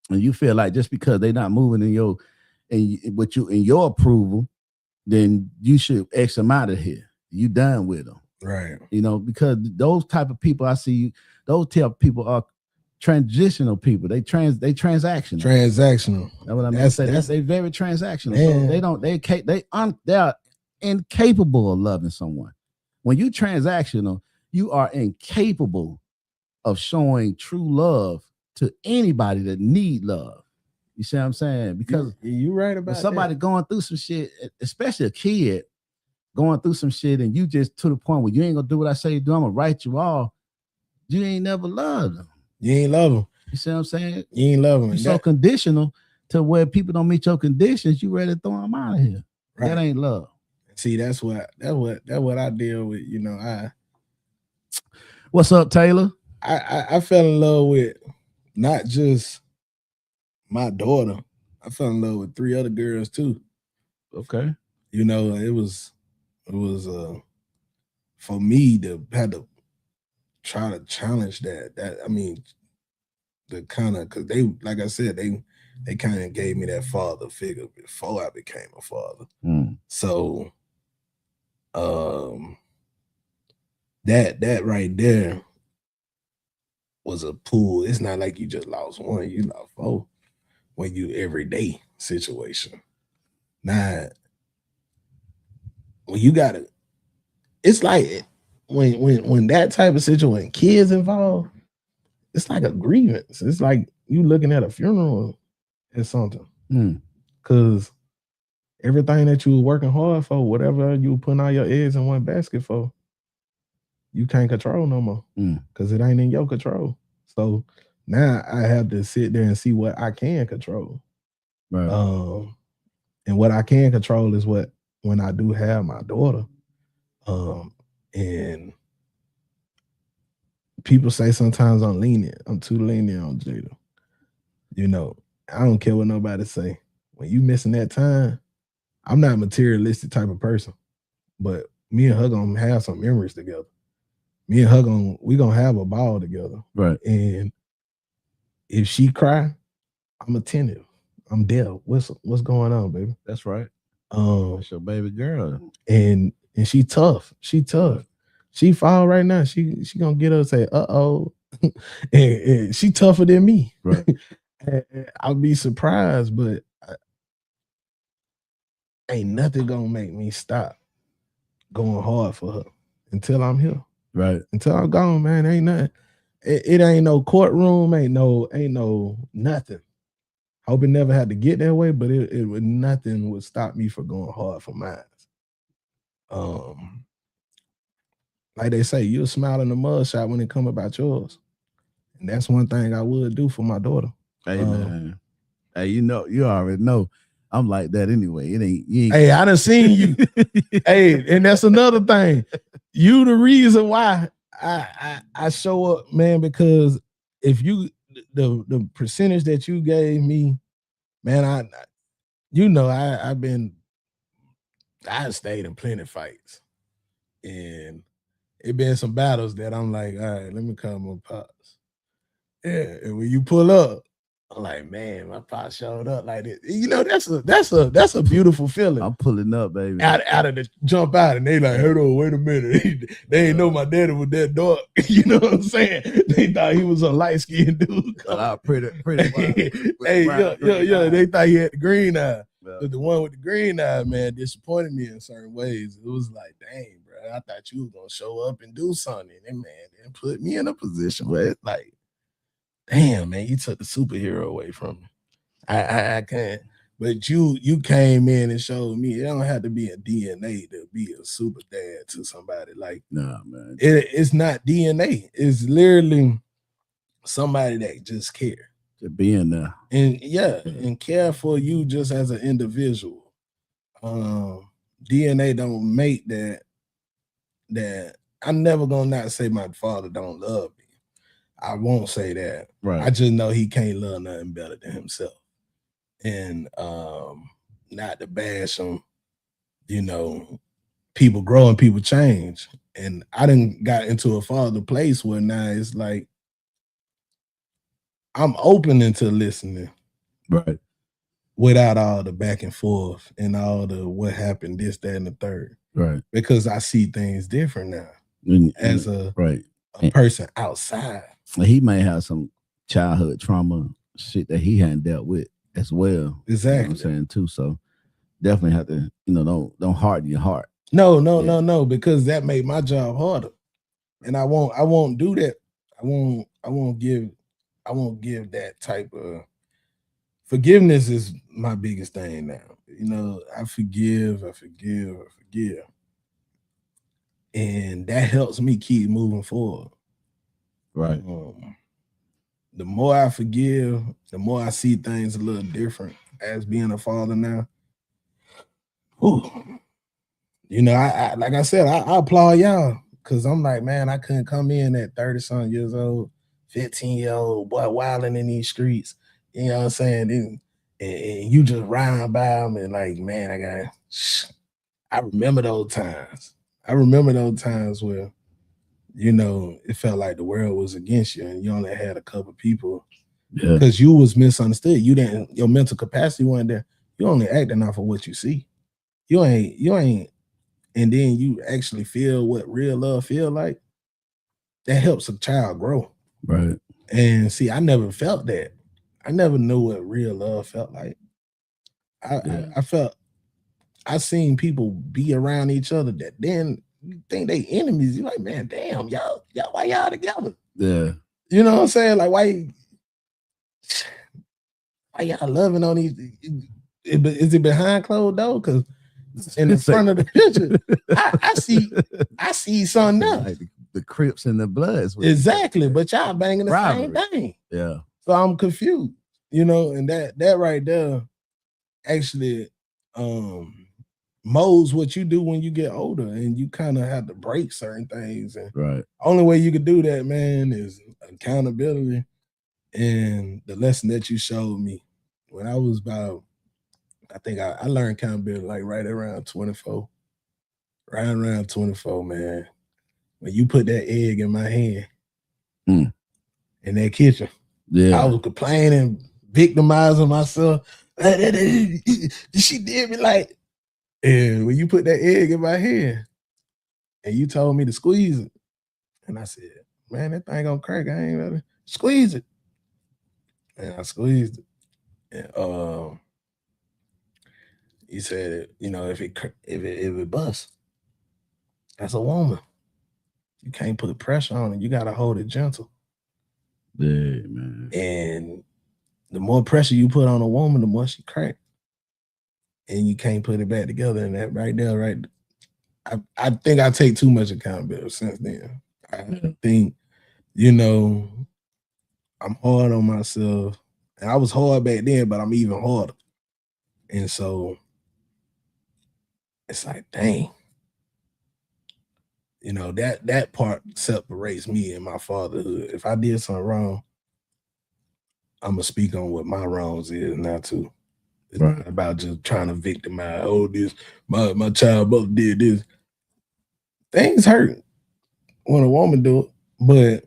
And you feel like just because they're not moving in your approval, then you should X them out of here. You done with them. Right. Because those type of people I see, those type of people are transitional people. They transactional. Transactional. That's what I mean. They very transactional. So they are incapable of loving someone. When you transactional, you are incapable of showing true love to anybody that need love. You see what I'm saying? Because you're right about somebody going through some shit, especially a kid going through some shit, and you just to the point where you ain't gonna do what I say you do, I'm gonna write you off. You ain't never loved them. You ain't love them. You see what I'm saying? You ain't love them. You're so conditional to where people don't meet your conditions, you ready to throw them out of here. Right. That ain't love. See, that's what I deal with. What's up, Taylor? I fell in love with not just my daughter. I fell in love with 3 other girls too. Okay. You know, it was for me to had to try to challenge that. I mean, the kind of, because they, like I said, they kind of gave me that father figure before I became a father. So that right there was a pool. It's not like you just lost one, you lost 4 when you everyday situation. Now, when you gotta, it's like when that type of situation, kids involved, it's like a grievance. It's like you looking at a funeral or something. Cause everything that you were working hard for, whatever you were putting all your eggs in one basket for, you can't control no more. Cause it ain't in your control. So now I have to sit there and see what I can control. Right. And what I can control is what when I do have my daughter. And people say sometimes I'm lenient. I'm too lenient on Jada. You know, I don't care what nobody say. When you missing that time, I'm not a materialistic type of person, but me and her gonna have some memories together. Me and her we gonna have a ball together. Right. And if she cry, I'm attentive. I'm there. What's going on, baby? That's right. That's your baby girl. And she tough. She tough. She fall right now. She gonna get up and say, uh-oh. and she tougher than me. Right. I'll be surprised, but ain't nothing gonna make me stop going hard for her until I'm here. Right. Until I'm gone, man. Ain't nothing. It ain't no courtroom, ain't no nothing. Hope it never had to get that way, but it would nothing would stop me from going hard for mine. Like they say, you'll smile in the mug shot when it come about yours. And that's one thing I would do for my daughter. Hey, man. Hey, you already know I'm like that anyway. It ain't. Hey, I done seen you. Hey, and that's another thing. You the reason why I show up, man, because if you the percentage that you gave me, man, I stayed in plenty of fights. And it been some battles that I'm like, all right, let me call my pops. Yeah, and when you pull up, I'm like, man, my pops showed up like this. You know, that's a beautiful feeling. I'm pulling up, baby. Out of the jump out, and they like, hold on, wait a minute. They ain't know my daddy was that dark. You know what I'm saying? They thought he was a light-skinned dude. Pretty hey, yeah. They thought he had the green eye. But the one with the green eye, man, disappointed me in certain ways. It was like, dang, bro, I thought you was gonna show up and do something. And man, and put me in a position where it's like, damn, man, you took the superhero away from me. I can't. But you came in and showed me it don't have to be a DNA to be a super dad to somebody. Like, nah, man, it's not DNA. It's literally somebody that just care. To be in there. And and care for you just as an individual. DNA don't make that I'm never gonna not say my father don't love me. I won't say that. Right. I just know he can't love nothing better than himself. And not to bash him, you know, people grow and people change. And I done got into a father place where now it's like I'm open into listening. Right. Without all the back and forth and all the what happened, this, that, and the third. Right. Because I see things different now as a person outside. He may have some childhood trauma shit that he hadn't dealt with as well. Exactly. You know what I'm saying too. So definitely have to, don't harden your heart. No, because that made my job harder. And I won't do that. I won't give that type of forgiveness is my biggest thing now. I forgive. And that helps me keep moving forward. Right. The more I forgive, the more I see things a little different as being a father now. Ooh. I like I said, I applaud y'all because I'm like, man, I couldn't come in at 30-something years old, 15-year-old boy wilding in these streets. You know what I'm saying? And you just riding by them and like, man, I remember those times. I remember those times where, you know, it felt like the world was against you and you only had a couple people because you was misunderstood. You didn't, your mental capacity wasn't there. You only acting off of what you see. You ain't, and then you actually feel what real love feel like. That helps a child grow. Right. And see, I never felt that. I never knew what real love felt like. I seen people be around each other that then you think they enemies. You're like, man, damn, y'all, why y'all together? Yeah. You know what I'm saying? Like, why y'all loving on these? Is it behind closed door? Because in the front of the picture, I see something else. Like the Crips and the Bloods. Exactly, but y'all banging the same thing. Yeah. So I'm confused, you know, and that right there actually molds what you do when you get older, and you kind of have to break certain things. And right. Only way you could do that, man, is accountability. And the lesson that you showed me when I was about, I think I learned accountability like right around 24. Right around 24, man. When you put that egg in my hand in that kitchen, I was complaining, victimizing myself. She did me like, and when you put that egg in my hand and you told me to squeeze it, and I said, man, that thing gonna crack. I ain't gonna squeeze it. And I squeezed it. And he said, you know, if it busts, that's a woman. You can't put pressure on it. You gotta hold it gentle. Yeah, man. And the more pressure you put on a woman, the more she crack. And you can't put it back together. And that right there, right. I think I take too much accountability since then. I think, you know, I'm hard on myself. And I was hard back then, but I'm even harder. And so it's like, dang. You know, that part separates me and my fatherhood. If I did something wrong, I'm gonna speak on what my wrongs is now too. It's not about just trying to victimize. Oh, this my child both did this. Things hurt when a woman do it, but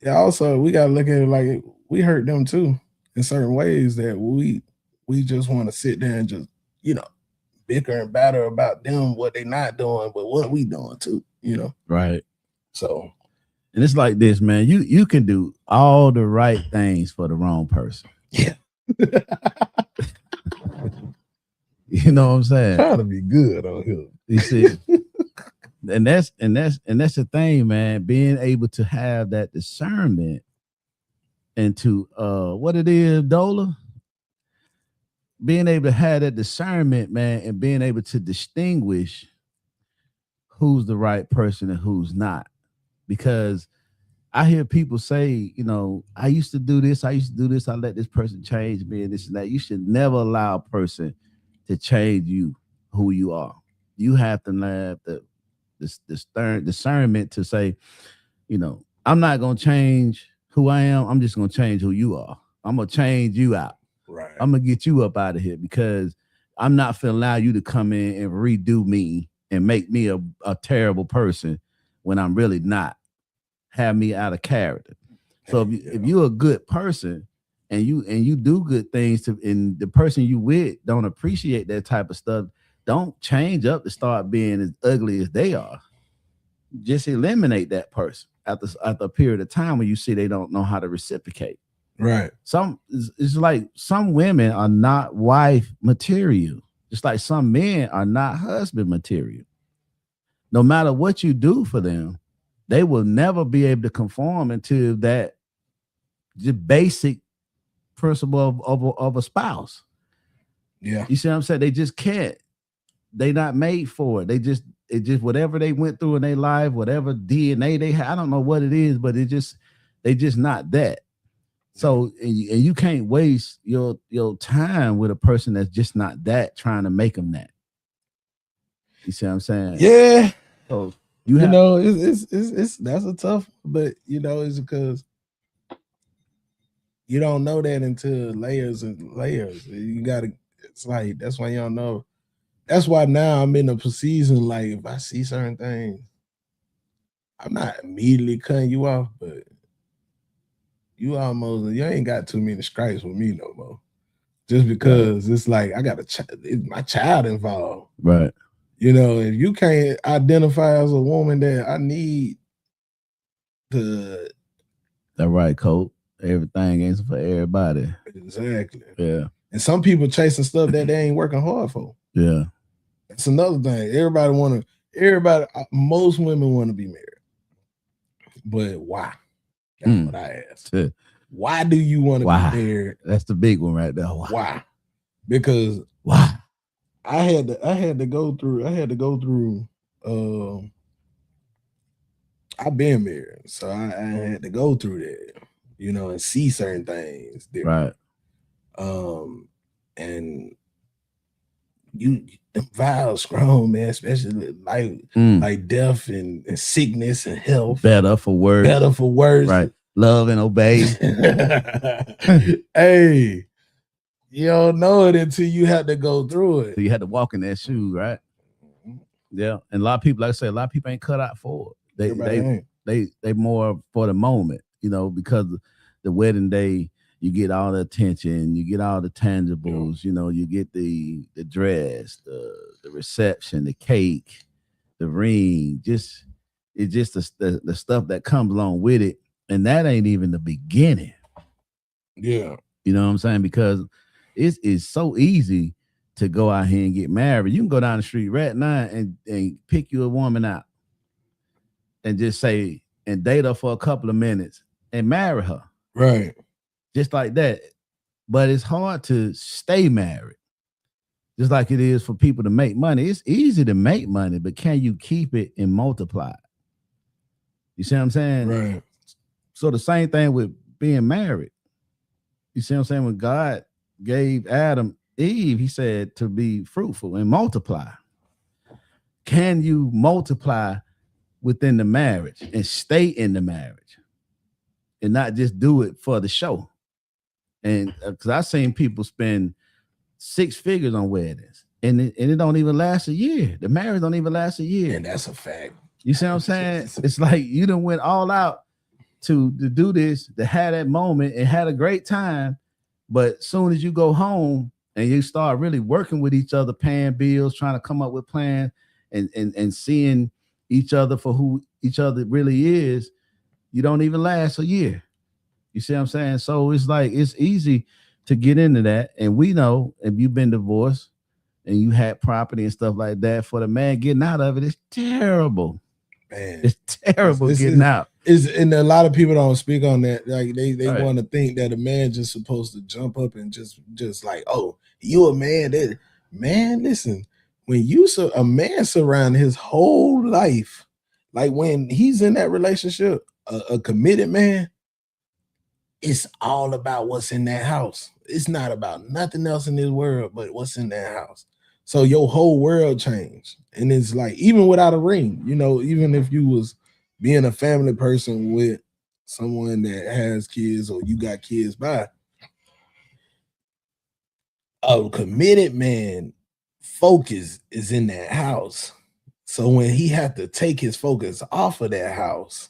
also we gotta look at it like we hurt them too in certain ways that we just want to sit there and just, you know, bicker and batter about them, what they not doing, but what we doing too, you know? Right. So, and it's like this, man. You can do all the right things for the wrong person. Yeah. You know what I'm saying? Trying to be good on here. You see? and that's the thing, man. Being able to have that discernment into what it is, Dola. Being able to have that discernment, man, and being able to distinguish who's the right person and who's not. Because I hear people say, you know, I used to do this, I let this person change me and this and that. You should never allow a person to change you, who you are. You have to have the discernment to say, you know, I'm not going to change who I am. I'm just going to change who you are. I'm going to change you out. Right. I'm going to get you up out of here because I'm not going to allow you to come in and redo me and make me a terrible person when I'm really not. Have me out of character. So if you're a good person and you do good things and the person you with don't appreciate that type of stuff, don't change up to start being as ugly as they are. Just eliminate that person after a period of time when you see they don't know how to reciprocate. Right. It's like some women are not wife material, just like some men are not husband material. No matter what you do for them, they will never be able to conform into that just basic principle of a spouse. Yeah. You see what I'm saying? They just can't. They not made for it. They just whatever they went through in their life, whatever DNA they have, I don't know what it is, but they just not that. So and you can't waste your time with a person that's just not that, trying to make them that. You see what I'm saying? Yeah. So You know, it's that's a tough, but you know, it's because you don't know that until layers and layers. You gotta. It's like that's why you don't know. That's why now I'm in a season like if I see certain things, I'm not immediately cutting you off, but you ain't got too many stripes with me no more. Just because it's like I got my child involved. Right. You know, if you can't identify as a woman that I need to that right coat. Everything ain't for everybody. Exactly. Yeah. And some people chasing stuff that they ain't working hard for. Yeah. That's another thing. Most women want to be married. But why? That's what I asked. Why do you want to be married? That's the big one right there. Why? Because why? I had to go through I've been married, so I had to go through that, you know, and see certain things different. Right. And you vows strong, man, especially like death and sickness and health. Better for worse. Right. Love and obey. Hey, you don't know it until you have to go through it. So you had to walk in that shoe, right? Yeah. And a lot of people, like I said, a lot of people ain't cut out for it. They more for the moment, you know, because the wedding day, you get all the attention, you get all the tangibles, you know, you get the dress, the reception, the cake, the ring, it's just the stuff that comes along with it. And that ain't even the beginning. Yeah. You know what I'm saying? Because it's so easy to go out here and get married. You can go down the street right now and pick you a woman out and just say, and date her for a couple of minutes and marry her. Right. Just like that. But it's hard to stay married. Just like it is for people to make money. It's easy to make money, but can you keep it and multiply it? You see what I'm saying? Right. So the same thing with being married. You see what I'm saying? When God gave Adam Eve, he said to be fruitful and multiply. Can you multiply within the marriage and stay in the marriage and not just do it for the show? And because I've seen people spend 6 figures on weddings and it don't even last a year. The marriage don't even last a year. And that's a fact. You see what I'm saying? It's like you done went all out to do this, to have that moment and had a great time. But as soon as you go home and you start really working with each other, paying bills, trying to come up with plans and seeing each other for who each other really is, you don't even last a year. You see what I'm saying? So it's like, it's easy to get into that. And we know if you've been divorced and you had property and stuff like that, for the man getting out of it, it's terrible. Man, it's terrible getting out. And a lot of people don't speak on that. Like they want to think that a man just supposed to jump up and just like, oh, you a man. Man, listen, when a man surround his whole life, like when he's in that relationship, a committed man, it's all about what's in that house. It's not about nothing else in this world but what's in that house. So your whole world changed. And it's like, even without a ring, you know, even if you was being a family person with someone that has kids or you got kids by, a committed man focus is in that house. So when he had to take his focus off of that house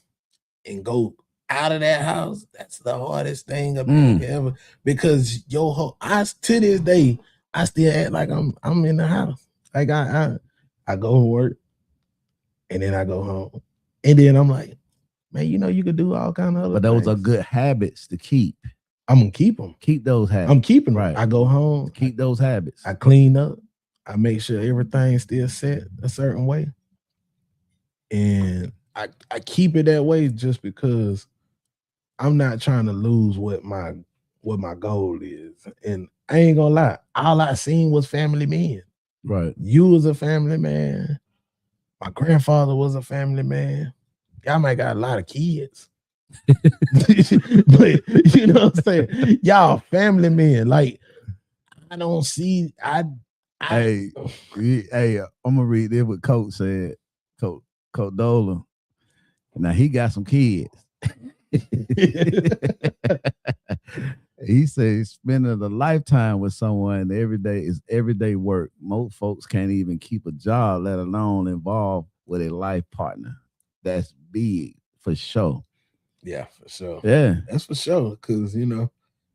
and go out of that house, that's the hardest thing ever. Because to this day, I still act like I'm in the house. Like I go to work and then I go home. And then I'm like, man, you know, you could do all kind of other things. But those are good habits to keep. I'm gonna keep them. Keep those habits. I'm keeping them. Right. I go home. Keep those habits. I clean up. I make sure everything's still set a certain way. And I keep it that way just because I'm not trying to lose what my goal is. And I ain't gonna lie, all I seen was family men. Right. You was a family man. My grandfather was a family man. Y'all might got a lot of kids. But you know what I'm saying? Y'all family men. Like, I don't see Hey, I'm gonna read this what Coach said. Coach, Codola. Now he got some kids. He says spending a lifetime with someone every day is everyday work. Most folks can't even keep a job, let alone involved with a life partner. That's big for sure. Yeah, for sure. Yeah, that's for sure. Because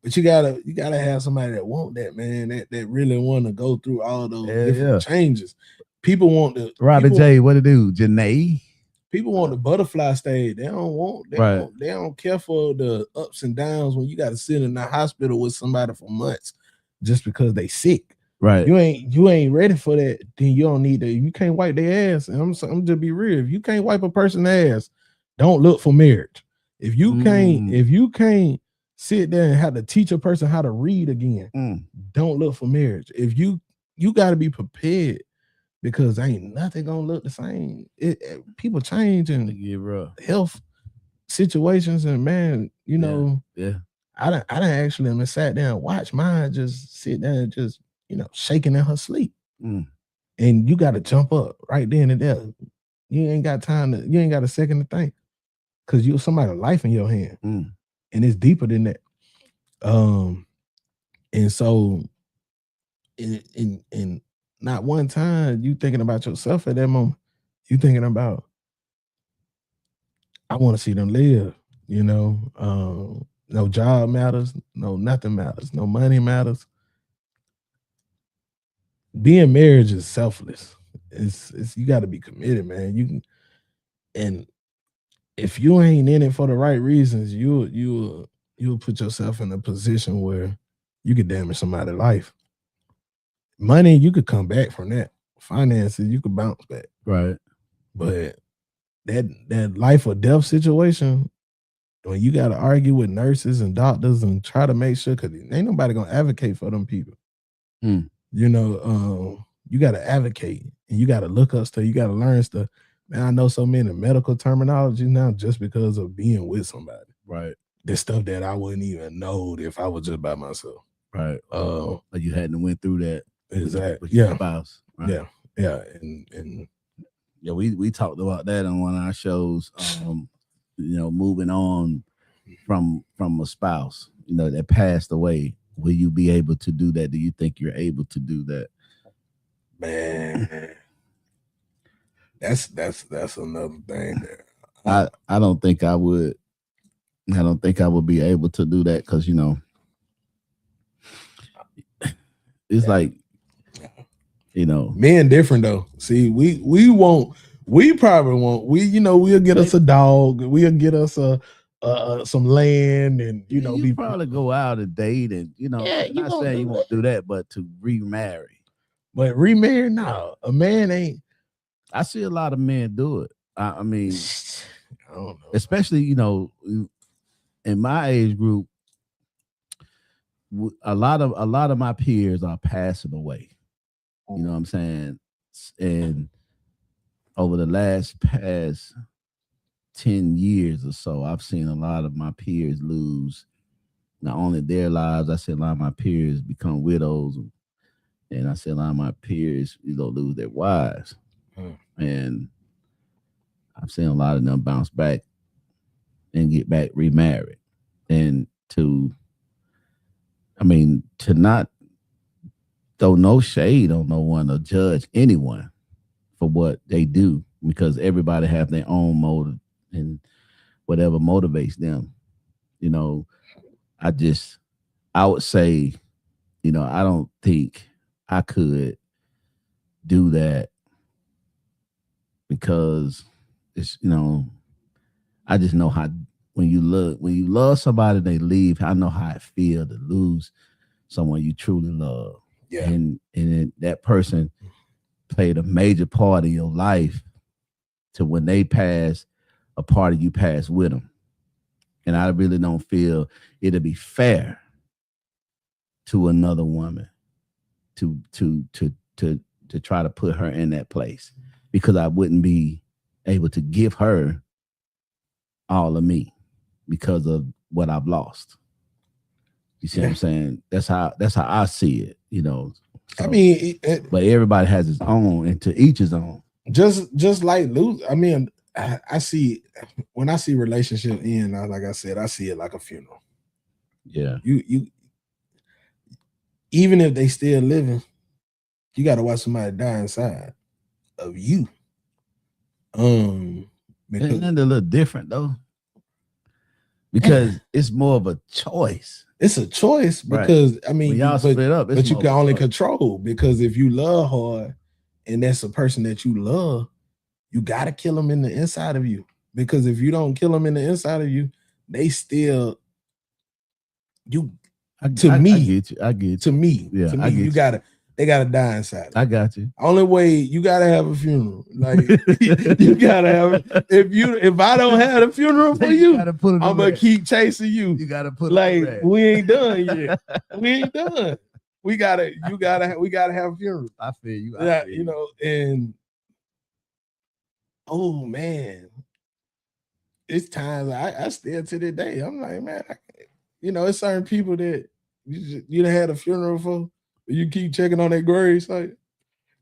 but you gotta have somebody that want that, man. That really want to go through all those different changes. People want the Robert J. What to do, Janae? People want the butterfly stage. They don't care for the ups and downs when you got to sit in the hospital with somebody for months just because they sick. Right. You ain't ready for that. Then you don't need that. You can't wipe their ass. And I'm just be real. If you can't wipe a person's ass, don't look for marriage. If you can't sit there and have to teach a person how to read again, don't look for marriage. If you got to be prepared. Because ain't nothing gonna look the same. People change and health situations, and man, I done actually sat down and watched mine just sit there and just shaking in her sleep, and you got to jump up right then and there. You ain't got a second to think, because you're somebody's life in your hand, and it's deeper than that. And so, in not one time you thinking about yourself at that moment. You thinking about, I want to see them live. No job matters. No nothing matters. No money matters. Being married is selfless. It's you got to be committed, man. And if you ain't in it for the right reasons, you'll put yourself in a position where you could damage somebody's life. Money, you could come back from that. Finances, you could bounce back. Right. But that life or death situation, when you got to argue with nurses and doctors and try to make sure, because ain't nobody going to advocate for them people. You got to advocate, and you got to look up stuff. You got to learn stuff. Man, I know so many medical terminology now just because of being with somebody. Right. There's stuff that I wouldn't even know if I was just by myself. Right. But you hadn't went through that. Exactly. With your spouse. Right? Yeah. And we talked about that on one of our shows. Moving on from a spouse, that passed away. Will you be able to do that? Do you think you're able to do that? Man, that's another thing there. I don't think I would. I don't think I would be able to do that because it's like. Men different though. See, we probably won't. We'll get us a dog. We'll get us some land, and you probably go out and date, and I'm not saying you won't do that, but to remarry. But remarry, no, a man ain't. I see a lot of men do it. I mean, I don't know. Especially in my age group, a lot of my peers are passing away. You know what I'm saying? And over the past 10 years or so, I've seen a lot of my peers lose not only their lives, I see a lot of my peers become widows, and I see a lot of my peers, lose their wives. And I've seen a lot of them bounce back and get back remarried. And to not throw no shade on no one or judge anyone for what they do, because everybody have their own motive and whatever motivates them. I would say, I don't think I could do that because it's, I just know how when you love somebody, they leave. I know how it feels to lose someone you truly love. Yeah. And that person played a major part of your life to when they pass, a part of you pass with them. And I really don't feel it'll be fair to another woman to try to put her in that place, because I wouldn't be able to give her all of me because of what I've lost. You see what I'm saying? That's how I see it, So, I mean, but everybody has his own, and to each his own. just like lose. I mean, I see when I see relationship end, like I said, I see it like a funeral. Yeah. You even if they still living, you got to watch somebody die inside of you. Because Isn't that a little different though? Because it's more of a choice. It's a choice because right. I mean, when y'all split up, but you can only control because if you love hard and that's a person that you love, you got to kill them in the inside of you. Because if you don't kill them in the inside of you, they still you. I get you. I get you. To me, yeah, to me, you gotta. They gotta die inside. I got you. Only way you gotta have a funeral. Like you gotta have. If I don't have a funeral for you, I'm gonna keep chasing you. You gotta put like we ain't done yet. We ain't done. We gotta have a funeral. I feel you. You know, and oh man, it's times I still to this day. I'm like, man, it's certain people that you done had a funeral for. You keep checking on their graves, like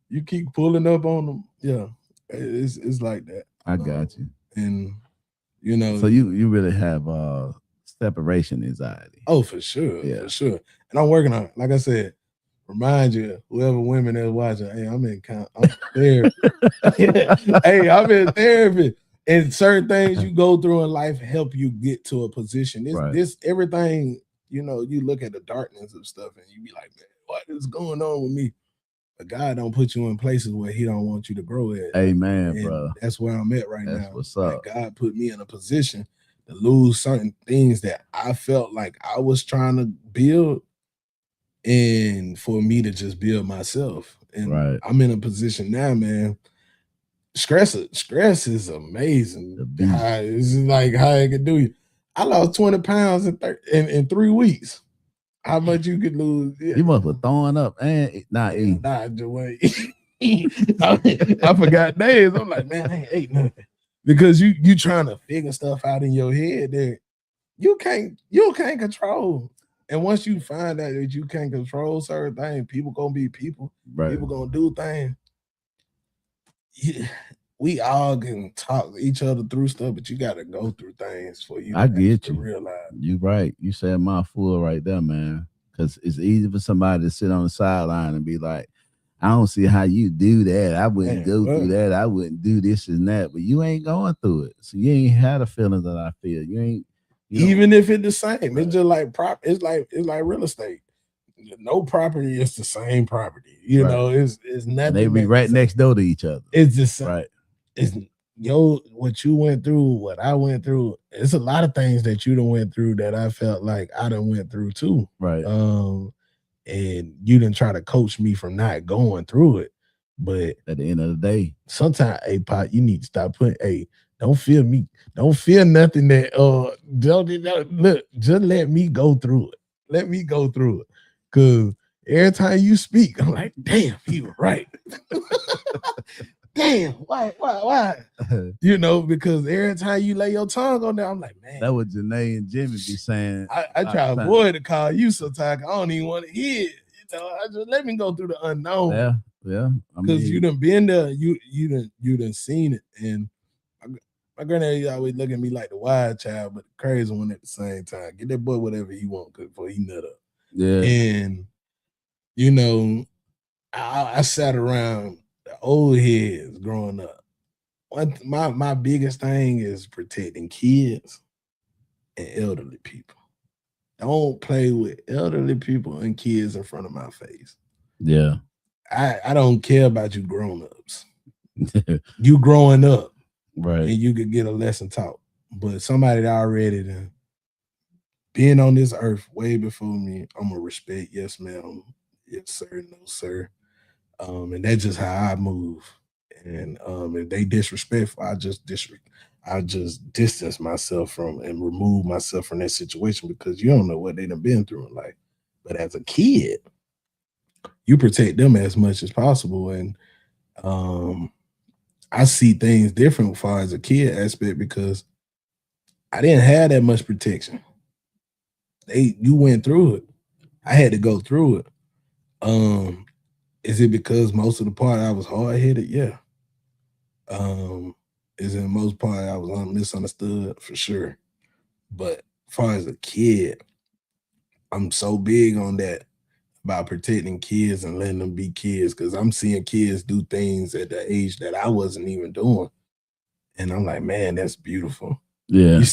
you keep pulling up on them. Yeah, it's like that. I got you. And so you really have separation anxiety. Oh, for sure, for sure. And I'm working on it. Like I said, remind you, whoever women that's watching, hey, I'm therapy. Hey, I'm in therapy. And certain things you go through in life help you get to a position. This everything, you look at the darkness of stuff and you be like, man, what is going on with me? But God don't put you in places where He don't want you to grow at. Amen, bro. That's where I'm at right now. That's what's up. Like God put me in a position to lose certain things that I felt like I was trying to build, and for me to just build myself. And I'm in a position now, man. Stress is amazing. It's like how it can do you. I lost 20 pounds in 3 weeks. How much you could lose? Yeah. You must have throwing up and not eating. Nah, I forgot days. I'm like, man, I ain't ate nothing. Because you trying to figure stuff out in your head that you can't control. And once you find out that you can't control certain things, people gonna be people. Right. People gonna do things. We all can talk each other through stuff, but you got to go through things for you. I get you. Realize. You right. You said my fool right there, man. Because it's easy for somebody to sit on the sideline and be like, I don't see how you do that. I wouldn't go through that. I wouldn't do this and that. But you ain't going through it. So you ain't had the feelings that I feel. You ain't. Even if it's the same. Right. It's just like it's like real estate. No property is the same property. You know, it's nothing. And they be right next door to each other. It's the same. Right. It's what you went through, what I went through. It's a lot of things that you done went through that I felt like I done went through too. Right. And you didn't try to coach me from not going through it. But at the end of the day, sometimes, hey, Pot, you need to stop putting, don't feel me. Don't feel nothing that don't look, just let me go through it. Let me go through it. Cause every time you speak, I'm like, damn, he was right. Damn, why? Because every time you lay your tongue on there, I'm like, man. That what Janae and Jimmy be saying. I try to avoid to call you sometimes. I don't even want to hear it. I just let me go through the unknown. Yeah. Because you done been there, you done seen it. And my granddaddy always look at me like the wild child, but the crazy one at the same time. Get that boy whatever he want before he nut up. Yeah. And I sat around the old heads growing up. My biggest thing is protecting kids and elderly people. Don't play with elderly people and kids in front of my face. Yeah. I don't care about you grown-ups. You growing up. Right. And you could get a lesson taught. But somebody that already done been on this earth way before me, I'm gonna respect, yes, ma'am, yes, sir, no, sir. And that's just how I move. And if they disrespectful, I just distance myself from and remove myself from that situation because you don't know what they done been through in life. But as a kid, you protect them as much as possible. And I see things different as far as a kid aspect because I didn't have that much protection. You went through it. I had to go through it. Is it because most of the part I was hard-headed? Yeah. Is in most part I was misunderstood for sure. But as far as a kid, I'm so big on that about protecting kids and letting them be kids because I'm seeing kids do things at the age that I wasn't even doing. And I'm like, man, that's beautiful. Yeah. You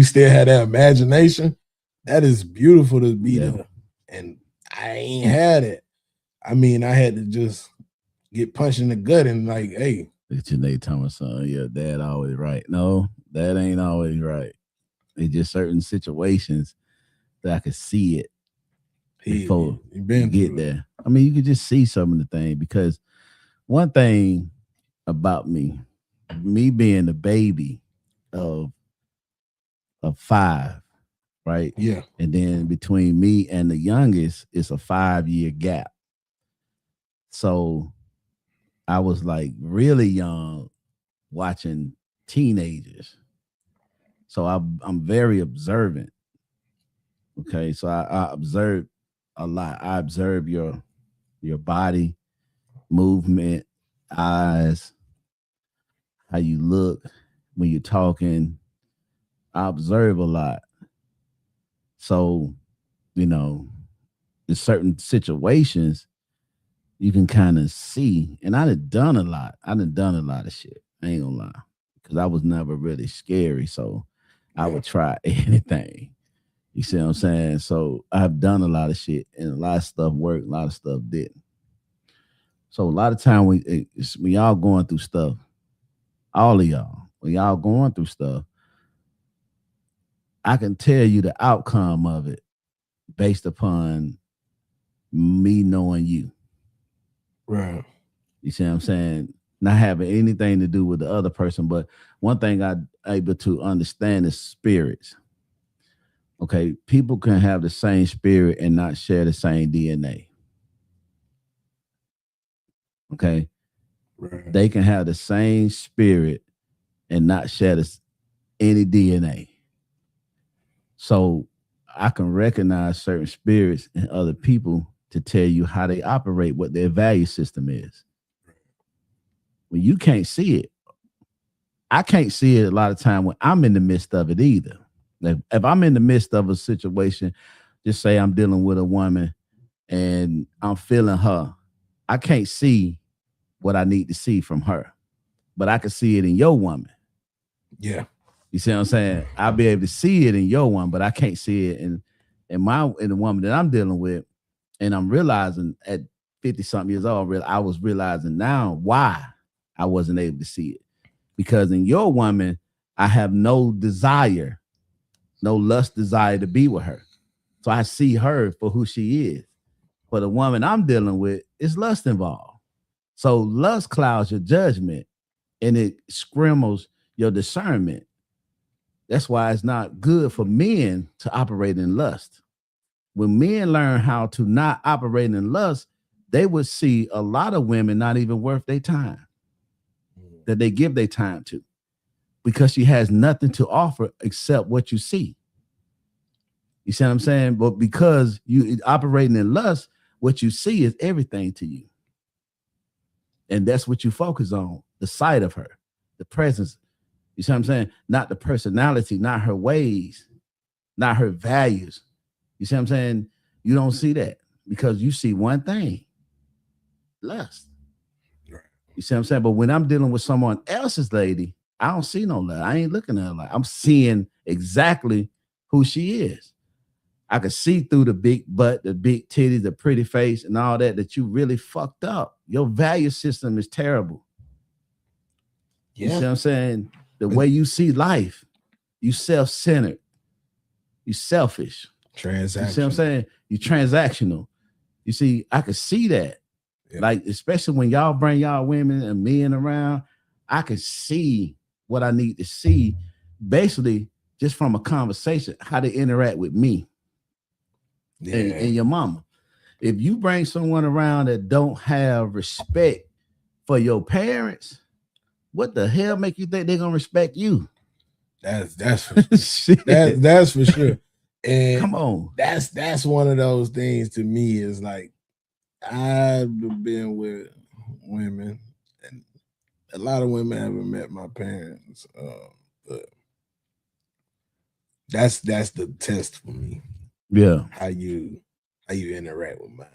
still have that imagination. That is beautiful to be Yeah. there. And I ain't had it. I mean, I had to just get punched in the gut and like, hey. It's Janae Thomas, son. Yeah, dad always right. No, that ain't always right. It's just certain situations that I could see it before you get there. I mean, you could just see some of the things because one thing about me being the baby of 5, right? Yeah. And then between me and the youngest, it's a 5-year gap. So I was like really young watching teenagers. So I'm very observant. Okay. So I observe a lot. I observe your body, movement, eyes, how you look when you're talking. I observe a lot. So, you know, in certain situations, you can kind of see. And I done a lot. I done a lot of shit. I ain't gonna lie. Because I was never really scary. So I would try anything. You see what I'm saying? So I've done a lot of shit and a lot of stuff worked, a lot of stuff didn't. So a lot of time when y'all going through stuff, all of y'all, when y'all going through stuff, I can tell you the outcome of it based upon me knowing you. Right. You see what I'm saying? Not having anything to do with the other person, but one thing I'm able to understand is spirits. Okay, people can have the same spirit and not share the same DNA. Okay, right. They can have the same spirit and not share any DNA. So I can recognize certain spirits in other people to tell you how they operate, what their value system is. When you can't see it, I can't see it a lot of time when I'm in the midst of it either. Like if I'm in the midst of a situation, just say I'm dealing with a woman and I'm feeling her, I can't see what I need to see from her, but I can see it in your woman. Yeah. You see what I'm saying? I'll be able to see it in your one, but I can't see it in the woman that I'm dealing with. And I'm realizing at 50-something years old, I was realizing now why I wasn't able to see it. Because in your woman, I have no desire, no lust desire to be with her. So I see her for who she is. For the woman I'm dealing with, it's lust involved. So lust clouds your judgment and it scrimmels your discernment. That's why it's not good for men to operate in lust. When men learn how to not operate in lust, they would see a lot of women not even worth their time that they give their time to, because she has nothing to offer except what you see. You see what I'm saying? But because you operating in lust, what you see is everything to you. And that's what you focus on, the sight of her, the presence. You see what I'm saying? Not the personality, not her ways, not her values. You see what I'm saying? You don't see that because you see one thing, lust. You see what I'm saying? But when I'm dealing with someone else's lady, I don't see no lust. I ain't looking at her like I'm seeing exactly who she is. I can see through the big butt, the big titties, the pretty face, and all that you really fucked up. Your value system is terrible. Yeah. You see what I'm saying? The way you see life, you self-centered, you selfish. Transactional. You see what I'm saying? You transactional. You see, I could see that. Yeah. Like, especially when y'all bring y'all women and men around, I could see what I need to see basically just from a conversation, how they interact with me. Yeah. And your mama. If you bring someone around that don't have respect for your parents, what the hell make you think they're gonna respect you? That's for sure. that's for sure. And come on, that's one of those things to me is like I've been with women and a lot of women haven't met my parents, but that's the test for me. Yeah. How you interact with mine,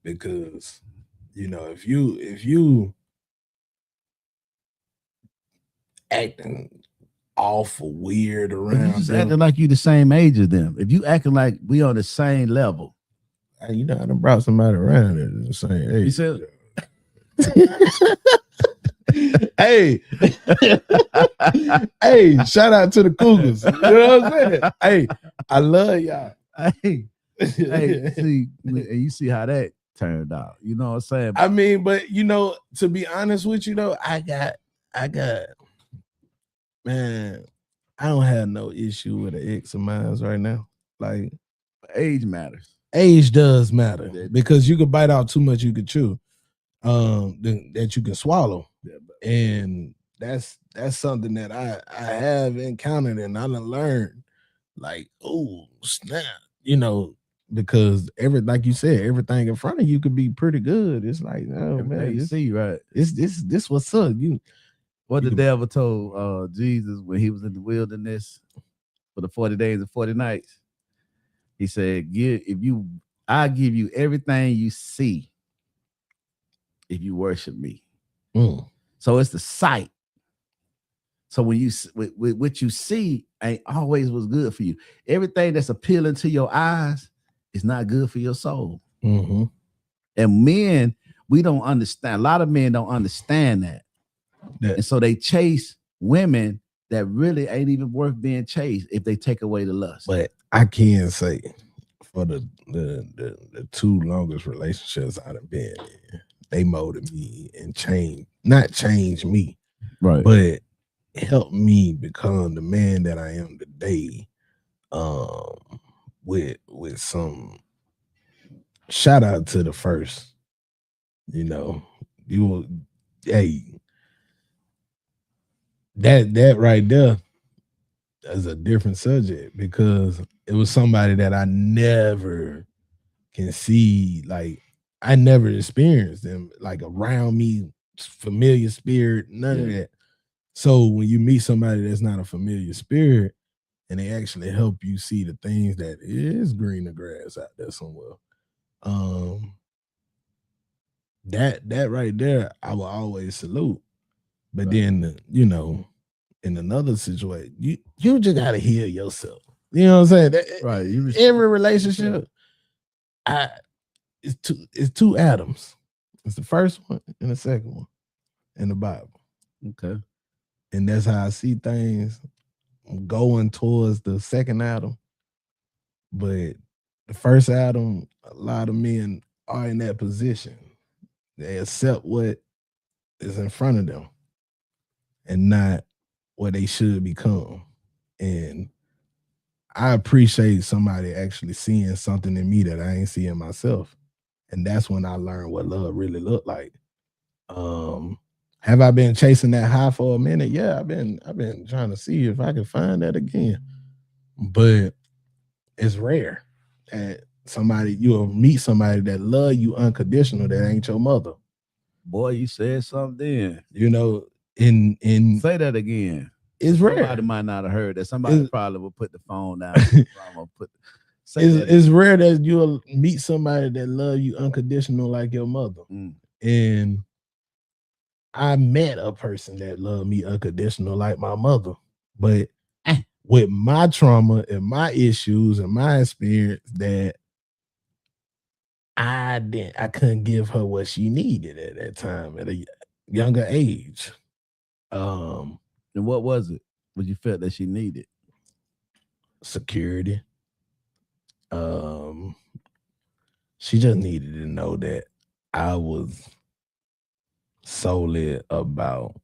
because if you acting awful weird If you around just them, acting like you the same age as them, if you acting like we on the same level, I done brought somebody around at the same age. you said. Hey, hey, shout out to the Cougars. You know what I'm saying? Hey, I love y'all. Hey, see, and you see how that turned out. You know what I'm saying? I mean, but to be honest with you though, I got, man, I don't have no issue with an ex of mine right now. Like, age matters. Age does matter because you could bite out too much, you could chew, that you can swallow, and that's something that I have encountered and I learned. Like, oh snap, because like you said, everything in front of you could be pretty good. It's like, oh man, you see, right? This what's up. The devil told Jesus when he was in the wilderness for the 40 days and 40 nights. He said, I give you everything you see if you worship me. So it's the sight. So when you what you see ain't always was good for you. Everything that's appealing to your eyes is not good for your soul. Mm-hmm. And men, we don't understand. A lot of men don't understand that. And so they chase women that really ain't even worth being chased if they take away the lust. But I can say for the two longest relationships I've been in, they molded me and not change me, right? But helped me become the man that I am today. With some shout out to the first, that right there is a different subject because it was somebody that I never can see. Like, I never experienced them like around me, familiar spirit, none of that. So when you meet somebody that's not a familiar spirit and they actually help you see the things that is greener grass out there somewhere, that right there, I will always salute. But then, in another situation, you just gotta heal yourself. You know what I'm saying? Right. Every relationship, it's two Adams. It's the first one and the second one in the Bible. Okay. And that's how I see things going towards the second Adam. But the first Adam, a lot of men are in that position. They accept what is in front of them and not what they should become. And I appreciate somebody actually seeing something in me that I ain't seeing myself. And that's when I learned what love really looked like. Have I been chasing that high for a minute? Yeah, I've been trying to see if I can find that again. But it's rare that you'll meet somebody that love you unconditional that ain't your mother. Boy, you said something then. In say that again. It's rare. Somebody might not have heard that. Somebody probably will put the phone down. It's rare that you'll meet somebody that love you unconditional like your mother. And I met a person that loved me unconditional like my mother. But with my trauma and my issues and my experience, that I couldn't give her what she needed at that time at a younger age. And what was it? What you felt that she needed? Security. She just needed to know that I was solely about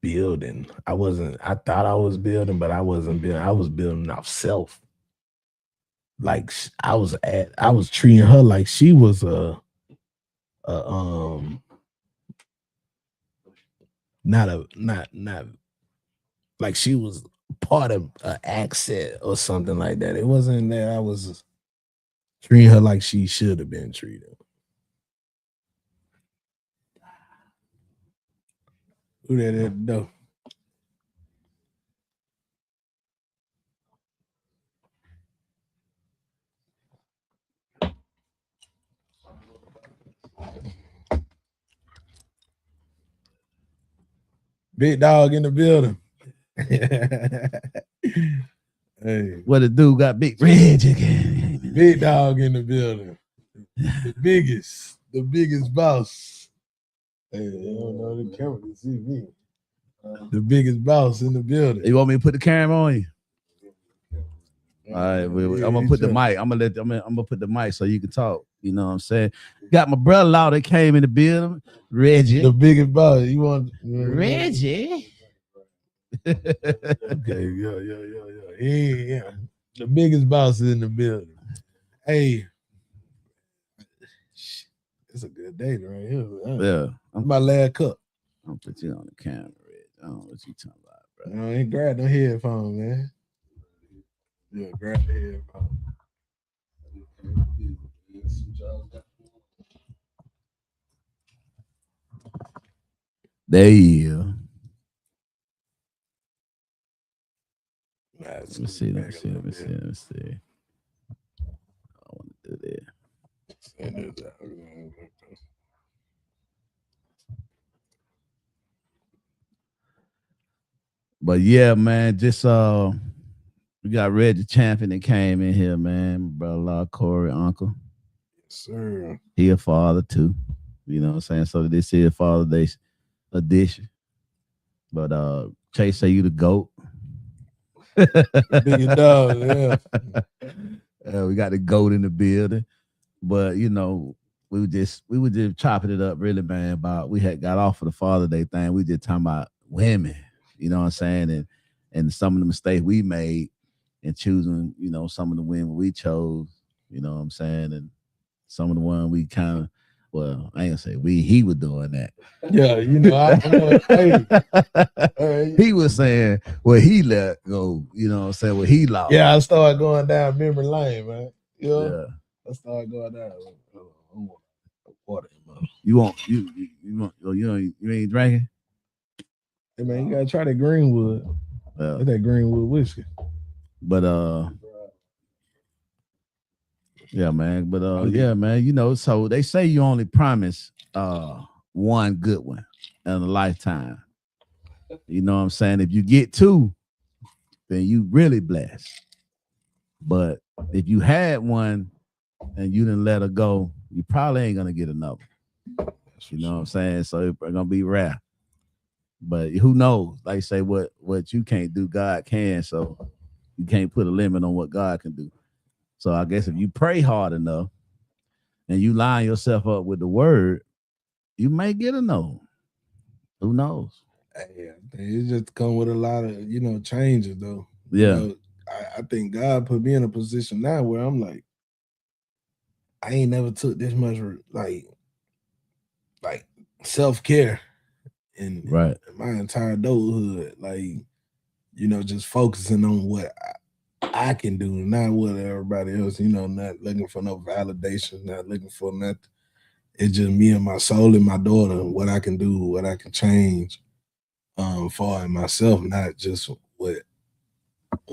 building. I thought I was building, but I wasn't building. I was building off self. Like I was treating her like she was not like she was part of an asset or something like that. It wasn't that I was treating her like she should have been treated. Who that at the door? Big dog in the building. Hey, What the dude got big red again. big dog in the building. The biggest boss. Hey, you don't know the camera can see me. The biggest boss in the building. You want me to put the camera on you? All right, I'm gonna put the mic. I'm gonna put the mic so you can talk. You know what I'm saying? Got my brother-in-law that came in the building, Reggie. The biggest boss. You want Reggie? Okay, yeah. The biggest boss is in the building. Hey, it's a good day right here. Yeah, my last cup. I'm gonna put you on the camera, Reggie. I don't know what you talking about, bro. No, ain't grab them headphones, man. Yeah, grab the headphones. There you go. Let me see. I want to do that. But yeah, man, just we got Reggie Champion that came in here, man. My brother-in-law, Corey, uncle. Yes, sir. He a father too. You know what I'm saying? So this is Father's Day edition. But Chase say you the GOAT. Big dog, yeah. We got the GOAT in the building. But you know, we were just chopping it up really, man, about we had got off of the Father's Day thing. We just talking about women, you know what I'm saying? And some of the mistakes we made in choosing, you know, some of the women we chose, you know what I'm saying? And some of the one we kind of, well, I ain't gonna say he was doing that. Yeah, you know, he was saying, well, he let go, you know what I'm saying? Well, he lost. Yeah, I started going down memory lane, man. You know? Yeah. I started going down. Water, you ain't drinking? Hey man, you gotta try that Greenwood. Yeah. That Greenwood whiskey. But yeah, man. But yeah, man, you know, so they say you only promise one good one in a lifetime. You know what I'm saying? If you get two, then you really blessed. But if you had one and you didn't let her go, you probably ain't gonna get another. You know what I'm saying? So it's gonna be rare. But who knows? Like I say, what you can't do, God can. So you can't put a limit on what God can do. So I guess if you pray hard enough and you line yourself up with the word, you may get a no. Who knows? Yeah, it just come with a lot of, you know, changes though. Yeah. You know, I think God put me in a position now where I'm like, I ain't never took this much like self-care in my entire adulthood. Like, you know, just focusing on what I can do, not what everybody else, you know, not looking for no validation, not looking for nothing. It's just me and my soul and my daughter, what I can do, what I can change for myself, not just what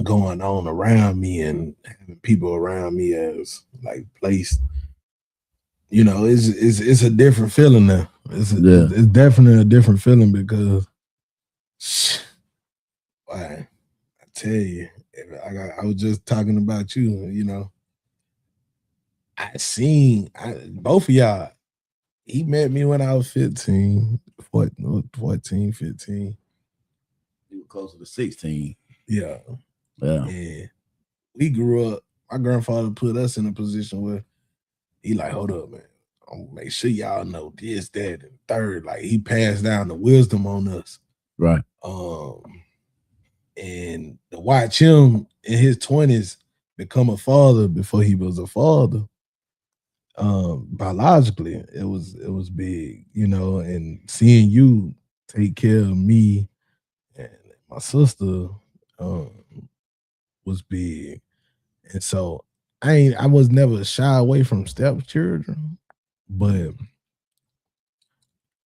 going on around me and having people around me as like placed. You know, it's a different feeling now. It's definitely a different feeling because I tell you, I was just talking about you, you know. I seen both of y'all. He met me when I was 15, 14, 15. You were closer to 16. Yeah. Yeah. And we grew up, my grandfather put us in a position where he like, hold up, man. I'm gonna make sure y'all know this, that, and third. Like he passed down the wisdom on us. Right. And to watch him in his 20s become a father before he was a father, biologically, it was big, you know, and seeing you take care of me and my sister was big. And so I was never shy away from stepchildren, but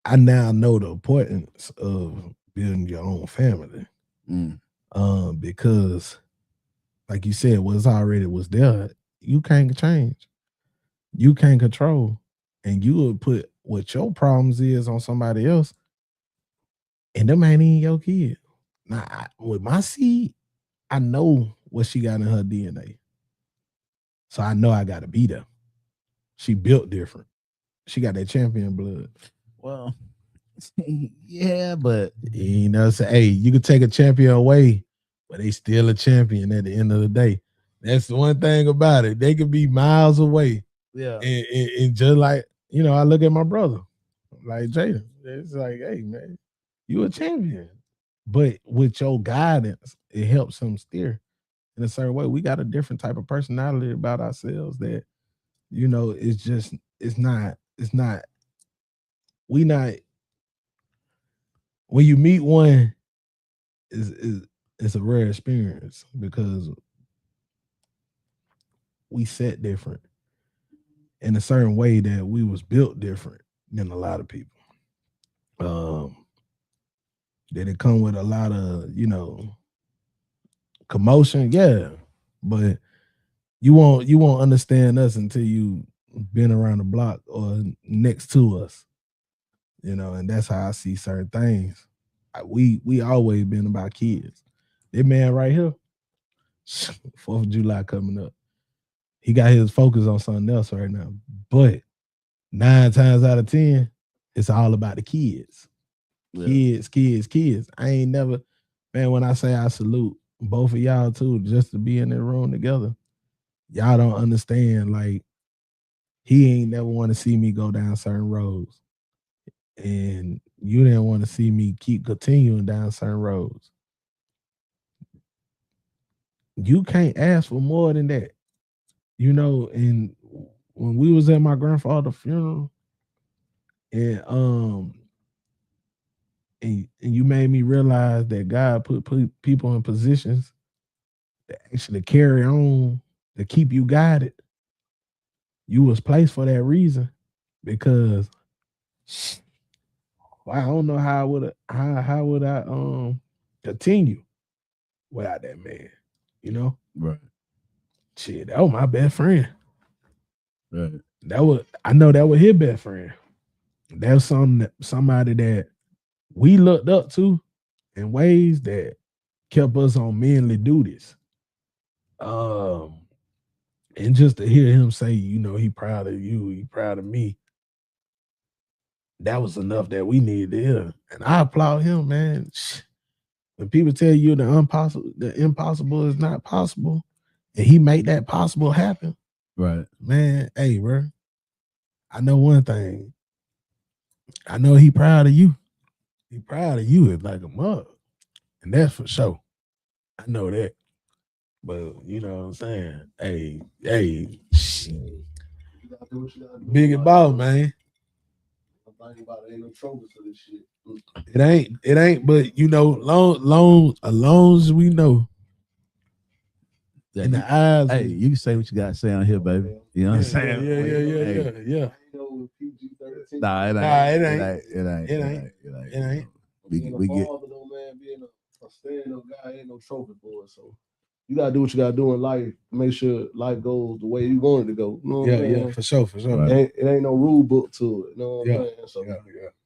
I now know the importance of building your own family. Mm. Because like you said, what's already was there, you can't change. You can't control. And you would put what your problems is on somebody else, and them ain't even your kid. Now, with my seed, I know what she got in her DNA. So I know I gotta be there. She built different. She got that champion blood. Well, yeah, but You know, say, hey, you can take a champion away, but they still a champion at the end of the day. That's the one thing about it. They could be miles away. yeah, And just like, you know, I look at my brother, like Jaden. It's like, hey, man, you a champion. But with your guidance, it helps him steer in a certain way. We got a different type of personality about ourselves that, you know, it's not, we not, when you meet one, it's a rare experience because we set different in a certain way that we was built different than a lot of people. Did it come with a lot of, you know, commotion? Yeah. But you won't understand us until you been around the block or next to us. You know, and that's how I see certain things. We always been about kids. This man right here, 4th of July coming up. He got his focus on something else right now. But 9 times out of 10, it's all about the kids. Yeah. Kids. I ain't never, man, when I say I salute both of y'all too, just to be in the room together, y'all don't understand. Like, he ain't never want to see me go down certain roads. And you didn't want to see me keep continuing down certain roads. You can't ask for more than that. You know, and when we was at my grandfather's funeral, and and you made me realize that God put people in positions to actually carry on, to keep you guided. You was placed for that reason, because I don't know how would I continue without that man, you know? right. Shit, that was my best friend. Right. I know that was his best friend. That was somebody that we looked up to in ways that kept us on manly duties. And just to hear him say, you know, he proud of you, he proud of me, that was enough that we needed to hear. And I applaud him, man. When people tell you the impossible is not possible, and he made that possible happen, right, man. Hey, bro, I know one thing. I know he proud of you. He proud of you is like a mug, and that's for sure. I know that. But you know what I'm saying? Hey, big and ball, man. Ain't no trophies for this shit. It ain't, but you know, long as we know. Yeah, in the eyes. Hey, you can say what you got to say on here, baby. You know what I'm saying? Yeah. Nah, it ain't. We get. Though, man, being a stand-up guy ain't no trophy for it. So you gotta do what you gotta do in life. Make sure life goes the way you want it to go. You know what I'm saying? Yeah, for sure. Right. It ain't no rule book to it. You know what I'm saying? So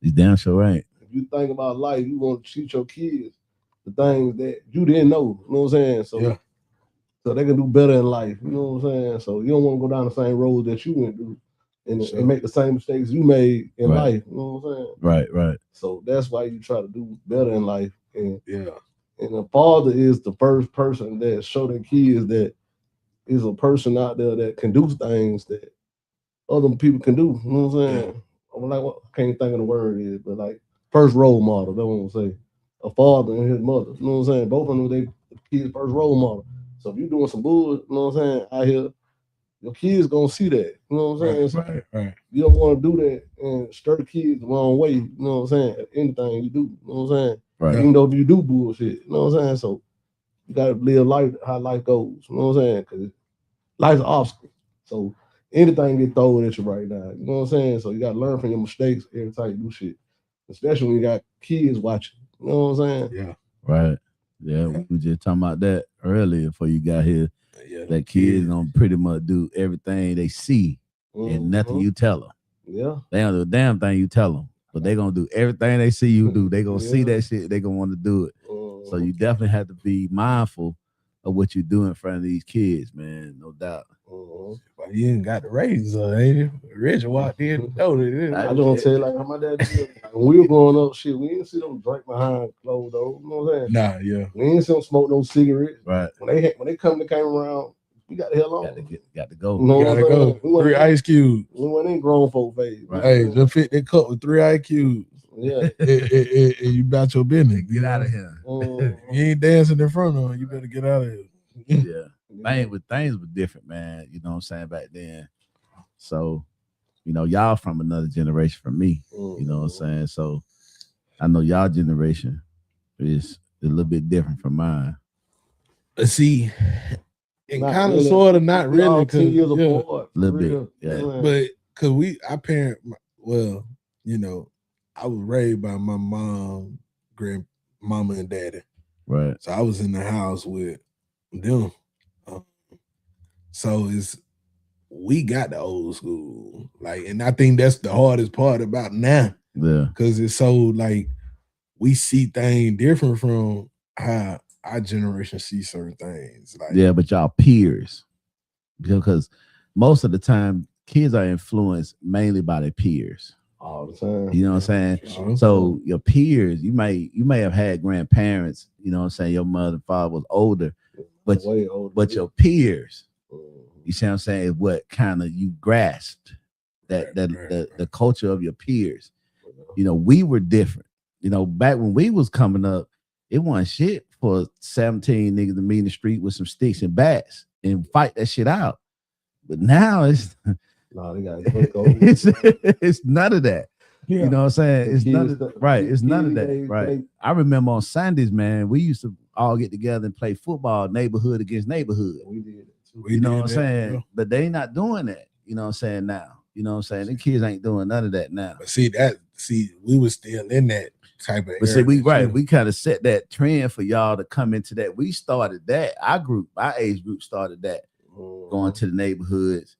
you damn sure right. If you think about life, you want to teach your kids the things that you didn't know. You know what I'm saying? So so they can do better in life. You know what I'm saying? So you don't want to go down the same road that you went through and make the same mistakes you made in life. You know what I'm saying? Right. So that's why you try to do better in life. And a father is the first person that show their kids that is a person out there that can do things that other people can do. You know what I'm saying? I'm like, what I can't think of the word is, but like first role model, that's what I'm say. A father and his mother. You know what I'm saying? Both of them they kids first role model. So if you're doing some bull, you know what I'm saying, out here, your kids gonna see that. You know what I'm saying? Right. You don't want to do that and stir kids the wrong way. You know what I'm saying? Anything you do, you know what I'm saying? Right. Even though if you do bullshit, you know what I'm saying? So you gotta live life how life goes. You know what I'm saying? Because life's an obstacle. So anything get thrown at you right now. You know what I'm saying? So you gotta learn from your mistakes every time you do shit. Especially when you got kids watching. You know what I'm saying? Yeah. Right. Yeah, we were just talking about that earlier before you got here. Yeah. That kids gonna pretty much do everything they see and nothing you tell them. Yeah. They don't do a damn thing you tell them, but they gonna do everything they see you do. They gonna see that shit. They gonna want to do it. So you definitely have to be mindful of what you do in front of these kids, man. No doubt. But you ain't got the razors, ain't you? Reggie walked in. I just want to tell you, like, how my dad did. Like, when we were growing up, shit, we didn't see them drink behind closed doors. You know what I'm saying? Nah, yeah. We didn't see them smoke no cigarettes. Right. When they came around, we got the hell on. Got to go. You know Gotta go. 3 ice cubes. We went in grown folk phase. Right. Hey, just fit that cup with 3 ice cubes. Yeah. and you about your business. Get out of here. You ain't dancing in front of them. You better get out of here. Yeah. Things were different, man. You know what I'm saying, back then. So, you know, y'all from another generation from me. You know what I'm saying? So I know y'all generation is a little bit different from mine. See, and kind of really. sort of not We really all 10 years yeah, apart. A little bit. Yeah. but because our parent, well, you know, I was raised by my mom, grandmama, and daddy. Right. So I was in the house with them. So we got the old school, like, and I think that's the hardest part about now. Yeah. Because it's so like we see things different from how our generation see certain things. Like, yeah, but y'all peers, because most of the time kids are influenced mainly by their peers. All the time. You know what I'm saying? So your peers, you may have had grandparents, you know what I'm saying, your mother and father was older, but way older. But your peers, you see what I'm saying, is what kind of you grasped the culture of your peers. You know, we were different. You know, back when we was coming up, it wasn't shit for 17 niggas to meet in the street with some sticks and bats and fight that shit out. But now it's they got it's none of that. Yeah. You know what I'm saying? It's none of that. Right. It's none of that. Right. I remember on Sundays, man, we used to all get together and play football, neighborhood against neighborhood. We did it too. You know what I'm saying? Yeah. But they not doing that. You know what I'm saying now? You know what I'm saying? The kids ain't doing none of that now. But see, we was still in that type of. But see, we kind of set that trend for y'all to come into that. We started that. Our age group started that, going to the neighborhoods,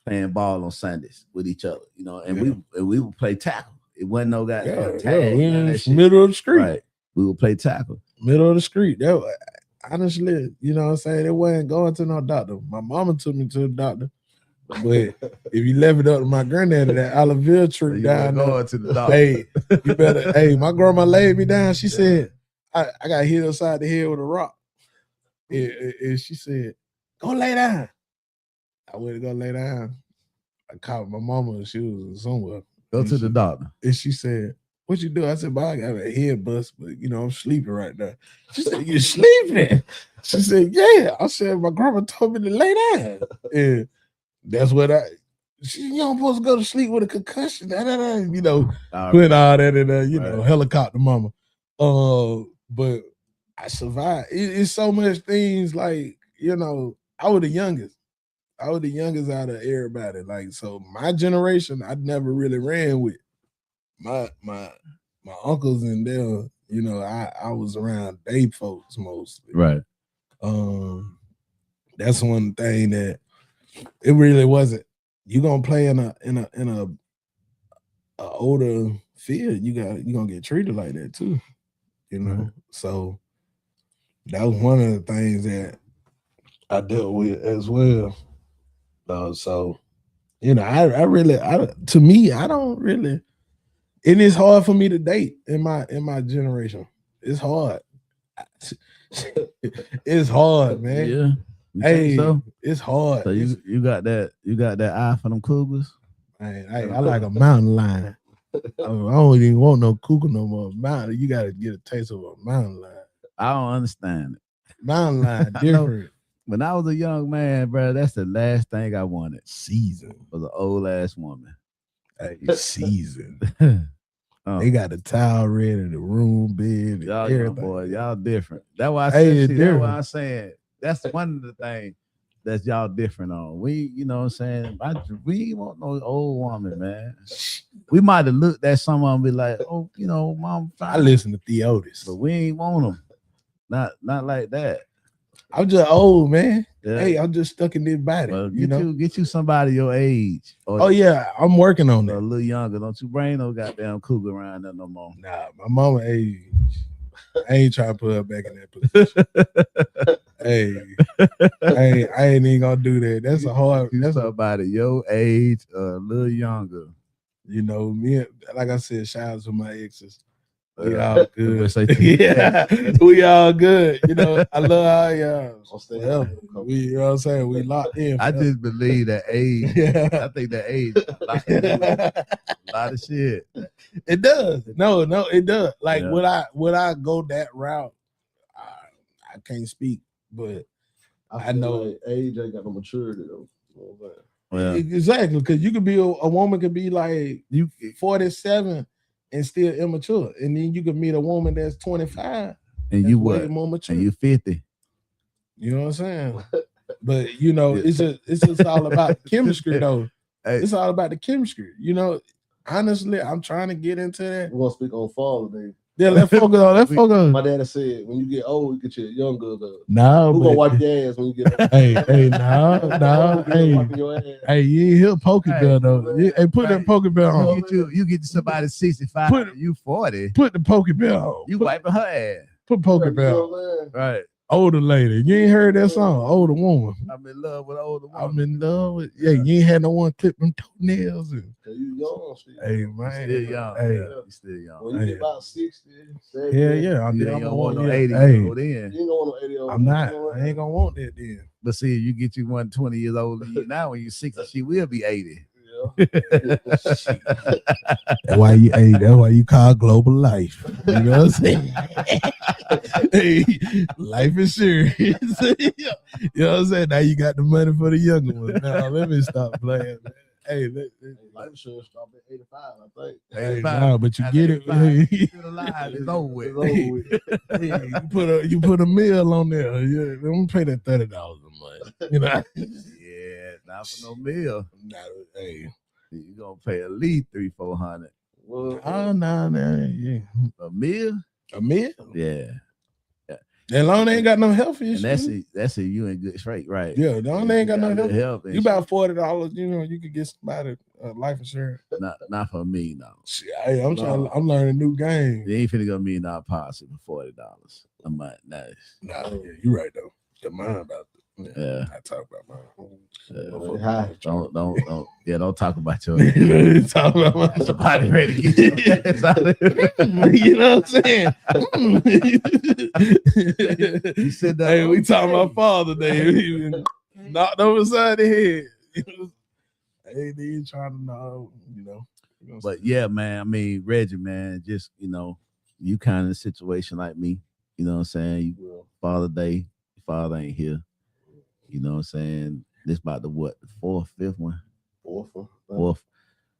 playing ball on Sundays with each other. You know, and we would play tackle. It wasn't no guy. Middle of the street. Right. We would play tackle. Middle of the street. That honestly, you know what I'm saying? It wasn't going to no doctor. My mama took me to the doctor. But if you left it up to my granddaddy, that olive oil tree down there, to the doctor. Hey, you better. Hey, my grandma laid me down. She said, I got hit upside the head with a rock. And she said, go lay down. I went to go lay down. I called my mama and she was somewhere. Go to the doctor. And she said, what you do? I said, I got a head bust, but you know, I'm sleeping right now. She said, you sleeping? She said, yeah. I said, my grandma told me to lay down. And that's what you don't supposed to go to sleep with a concussion, you know, put all that in there, you know, helicopter mama. But I survived. It's so much things like, you know, I was the youngest out of everybody. Like, so my generation, I never really ran with my uncles and them, you know, I was around they folks mostly. Right. That's one thing that it really wasn't. You gonna play in a older field, you gonna get treated like that too, you know. Mm-hmm. So that was one of the things that I dealt with as well. So you know, I don't really, and it's hard for me to date in my generation. It's hard. It's hard, man. Yeah. Hey, so it's hard. So you got that eye for them cougars? I like a mountain lion. I don't even want no cougar no more. Mountain, you got to get a taste of a mountain lion. I don't understand it. Mountain lion different. When I was a young man, bro, that's the last thing I wanted. Season was an old ass woman. Hey, season. They got the towel ready, the room bed, y'all different. That's why I said. That's why I'm saying. That's one of the things that's y'all different on. We, you know what I'm saying? We ain't want no old woman, man. We might have looked at someone and be like, oh, you know, mom, fine. I listen to Theotis, but we ain't want them. Not like that. I'm just old, man. Yeah. Hey, I'm just stuck in this body. Well, get you somebody your age. Oh yeah, I'm working on a that. little younger. Don't you bring no goddamn cougar around there no more. Nah, my mama age. I ain't trying to put her back in that position. hey, I ain't even gonna do that. That's a hard. That's somebody your age, a little younger. You know, me, like I said, shout out to my exes. We all good. Yeah, we all good. You know, I love how y'all. We, you know what I'm saying? We locked in. I just believe that age. I think that age a lot of shit. It does. No, it does. Like would I go that route? I can't speak, but I know like age ain't got no maturity though. Well, exactly, because you could be a woman could be like you 47 and still immature, and then you could meet a woman that's 25 and you what? More mature. And you 50. You know what I'm saying? But you know, it's just all about chemistry though. Hey. It's all about the chemistry. You know, honestly, I'm trying to get into that. We're gonna speak on Father Day. Yeah, let's focus on. Let's focus on. My daddy said, when you get old, you get your younger. No, who gonna wipe your ass when you get old? Hey, you ain't hit Pokebell though. Hey, put that Pokebell on. You get somebody 65, you 40. Put the Pokebell on. You wiping her ass. Put Pokebell on. Right. Older lady. You ain't heard that song, Older Woman. I'm in love with older woman. I'm in love with you ain't had no one clip them toenails. You young, hey man. Still young. Hey. You still young. When you get about 60, 70, yeah. I'm gonna want no 80 year old then. You ain't gonna want no 80 old. I'm not. I ain't gonna want that then. But see, you get you 120 years old now when you're 60, she will be 80. That's why you call global life. You know what I'm saying? Hey, life insurance. You know what I'm saying? Now you got the money for the younger ones. Now let me stop playing, man. Hey, life insurance stopped at 85, I think. Hey, no, but you get it. It's over with. Hey, you put a meal on there. Yeah, I'm gonna pay that $30 a month. You know. Yeah, not for no meal. Hey, you gonna pay at least $300-400. Well, yeah. A meal? Yeah. And long they ain't got no health issues. And that's it. You in good shape, right? Yeah, long they ain't got no health. You about $40. You know, you could get somebody life insurance. Not for me, no. Hey, I'm learning a new game. You ain't finna go $1 million policy for $40 a month. Nice. Nah, yeah, you right though. Your mind about it. Yeah. I talk about mine. Don't talk about your talk about my somebody ready to get you know what I'm saying? You said that. Hey, we talking about Father Day. He knocked over the side of the head. Hey, they trying to know, you know. But yeah, man. I mean, Reggie, man, just you kind of in a situation like me. You know what I'm saying? Father Day, your father ain't here. You know what I'm saying? This about the fourth, fifth one? Fourth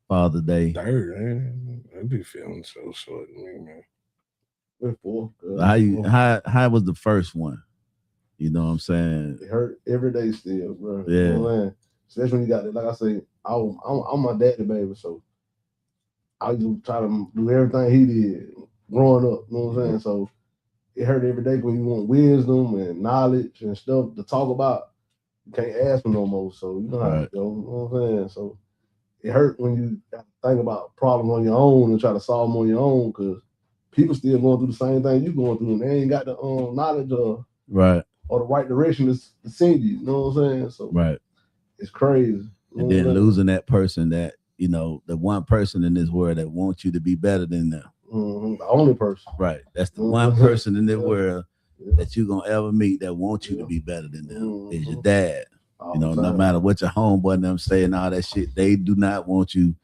Father Day. Third, I be feeling so short to me, man. Fourth. How was the first one? You know what I'm saying? It hurt every day still, bro. Yeah. You know what I'm saying? Especially when you got it. Like I say, I'm my daddy baby, so I used to try to do everything he did growing up. You know what I'm saying? So it hurt every day when you want wisdom and knowledge and stuff to talk about. You can't ask for no more. So you know how it go. You know what I'm saying? So it hurt when you got to think about problems on your own and try to solve them on your own, because people still going through the same thing you going through, and they ain't got the knowledge or the right direction to send you. You know what I'm saying? So it's crazy. And then losing that person that, the one person in this world that wants you to be better than them. Mm-hmm. The only person. Right. That's the one person in this world that you're going to ever meet that wants you to be better than them is your dad. No matter what your homeboy and them say and all that shit, they do not want you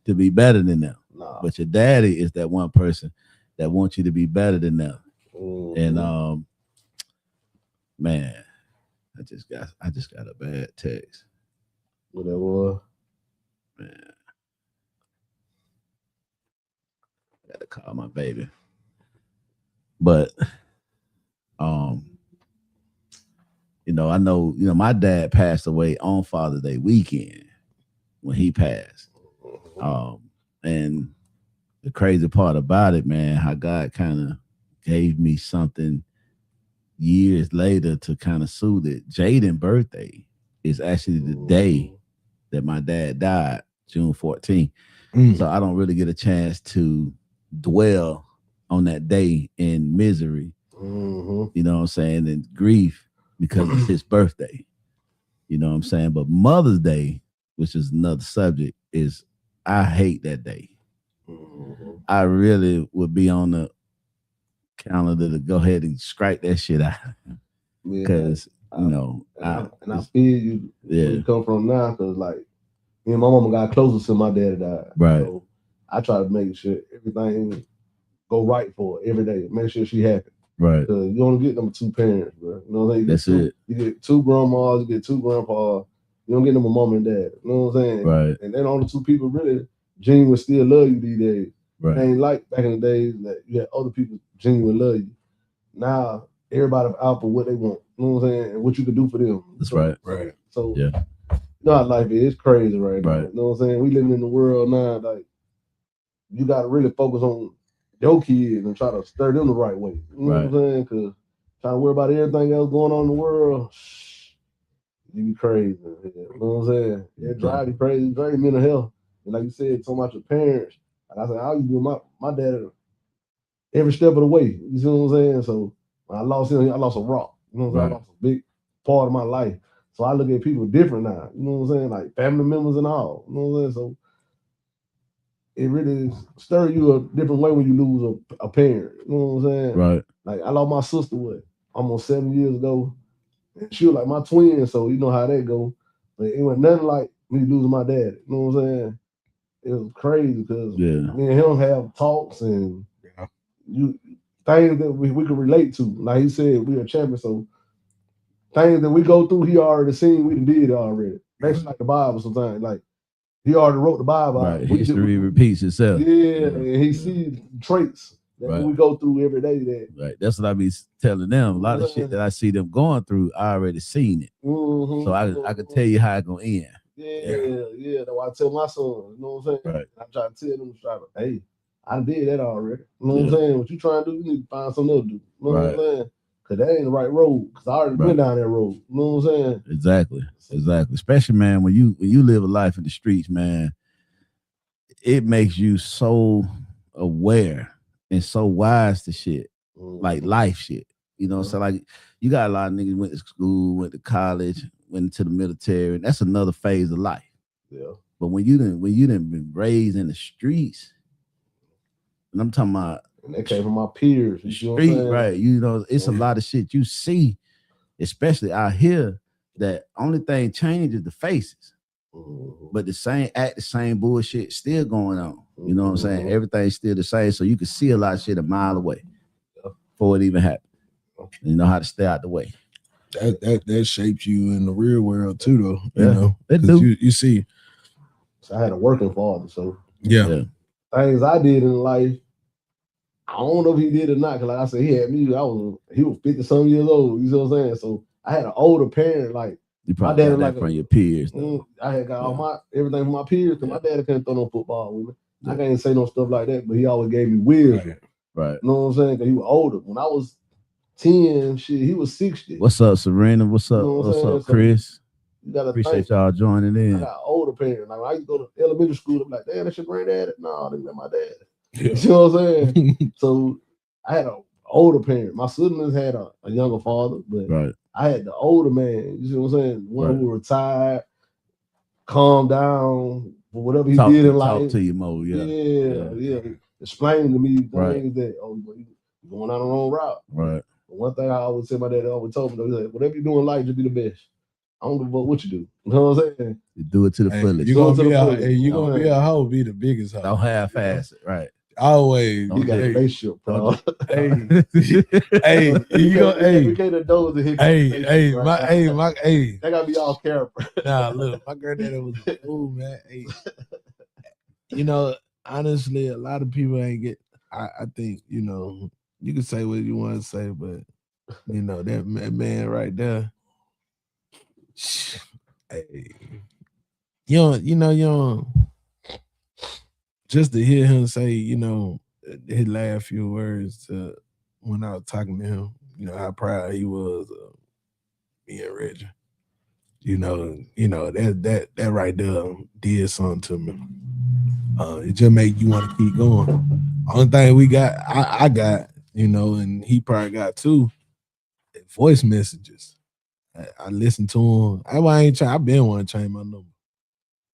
to be better than them. Nah. But your daddy is that one person that wants you to be better than them. And man, I just got a bad text. What that was? Man. I got to call my baby. But I know, my dad passed away on Father's Day weekend when he passed. And the crazy part about it, man, how God kind of gave me something years later to kind of soothe it. Jaden's birthday is actually the day that my dad died, June 14th. So I don't really get a chance to dwell on that day in misery, you know what I'm saying, and grief because it's his birthday. You know what I'm saying? But Mother's Day, which is another subject, is I hate that day. I really would be on the calendar to go ahead and strike that shit out. Because, I feel you where you come from now, because like me and my mama got closer since my daddy died. Right. So I try to make sure everything go right for her every day. Make sure she happy. Right. Because you only get them 2 parents, bro. You know what I'm saying? That's it. You get 2 grandmas, you get 2 grandpas. You don't get them a mom and dad. You know what I'm saying? Right. And then only 2 people really genuinely still love you these days. Right. It ain't like back in the days that you had other people genuinely love you. Now everybody out for what they want. You know what I'm saying? And what you can do for them. That's right. So yeah. You know how life is. It's crazy right now. Right. You know what I'm saying? We living in the world now, like you gotta really focus on your kids and try to stir them the right way. You know what I'm saying? Because trying to worry about everything else going on in the world, you be crazy. You know what I'm saying? It drive you crazy. It's very mental health. And like you said, talking about your parents. Like I said, I used to be with my dad every step of the way. You see what I'm saying? So when I lost him, I lost a rock. You know what I'm saying? I lost a big part of my life. So I look at people different now. You know what I'm saying? Like family members and all. You know what I'm saying? So it really stirs you a different way when you lose a parent. You know what I'm saying? Right. Like I lost my sister almost 7 years ago. And she was like my twin, so you know how that go. But it was nothing like me losing my dad. You know what I'm saying? It was crazy because me and him have talks and things that we could relate to. Like he said, we are champions, so things that we go through, he already seen, we did it already. Basically like the Bible sometimes. Like he already wrote the Bible. Right. History repeats itself. Yeah, and he sees traits that we go through every day. Right. That's what I be telling them. A lot of shit that I see them going through, I already seen it. So I can tell you how it's gonna end. Yeah. That's why I tell my son, you know what I'm saying? Right. I try to tell them, hey, I did that already. You know what I'm saying? What you trying to do, you need to find something else to do. You know what I'm saying? Because that ain't the right road. Because I already been down that road. You know what I'm saying? Exactly. Especially, man, when you live a life in the streets, man, it makes you so aware and so wise to shit, like life shit. You know, so like you got a lot of niggas went to school, went to college, went into the military, and that's another phase of life. Yeah. But when you didn't been raised in the streets, and I'm talking about, and they came from my peers, you street, right? You know, it's a lot of shit you see, especially out here. That only thing changes the faces, but the same bullshit still going on. You know what I'm saying? Everything's still the same, so you can see a lot of shit a mile away before it even happened. You know how to stay out the way. That shapes you in the real world too, though. You know, it do. You see. So I had a working father, so yeah. Things I did in life, I don't know if he did or not. Cause like I said, he had me. He was 50-some years old. You know what I'm saying? So I had an older parent. Like you probably my dad got that from your peers. I had got all everything from my peers. Cause my dad couldn't throw no football with me. I can't say no stuff like that. But he always gave me wisdom. Right. You know what I'm saying? Cause he was older. When I was 10, shit, he was 60. What's up, Serena? What's up? What's up, Chris? You gotta appreciate y'all joining in. I got older parents. Like when I used to go to elementary school, I'm like, damn, that's your granddad. No, that's my dad. Yeah. You know what I'm saying? So I had an older parent. My siblings had a younger father, but I had the older man. You know what I'm saying? One who retired, calmed down for whatever he did in life. Talk to you more, yeah. Explain to me things that you're going on the wrong route. Right. But one thing I always tell my dad, always told me, though, he's like, whatever you do in life, just be the best. I don't give a fuck what you do. You know what I'm saying? You do it to the fullest. You're gonna be a hoe, be the biggest hoe. Don't half-ass it, right? Always. You got a relationship, bro. Hey, you go. Hey, That gotta be all character. Nah, look, my granddaddy was a fool, man. Hey, you know, honestly, a lot of people ain't get. I think you know you can say what you want to say, but you know that man right there. Hey, you know, just to hear him say, his last few words when I was talking to him, how proud he was of me and Reggie. That right there did something to me. It just make you want to keep going. Only thing we got, I got, and he probably got too, voice messages. I listen to him. I've been wanting to change my number,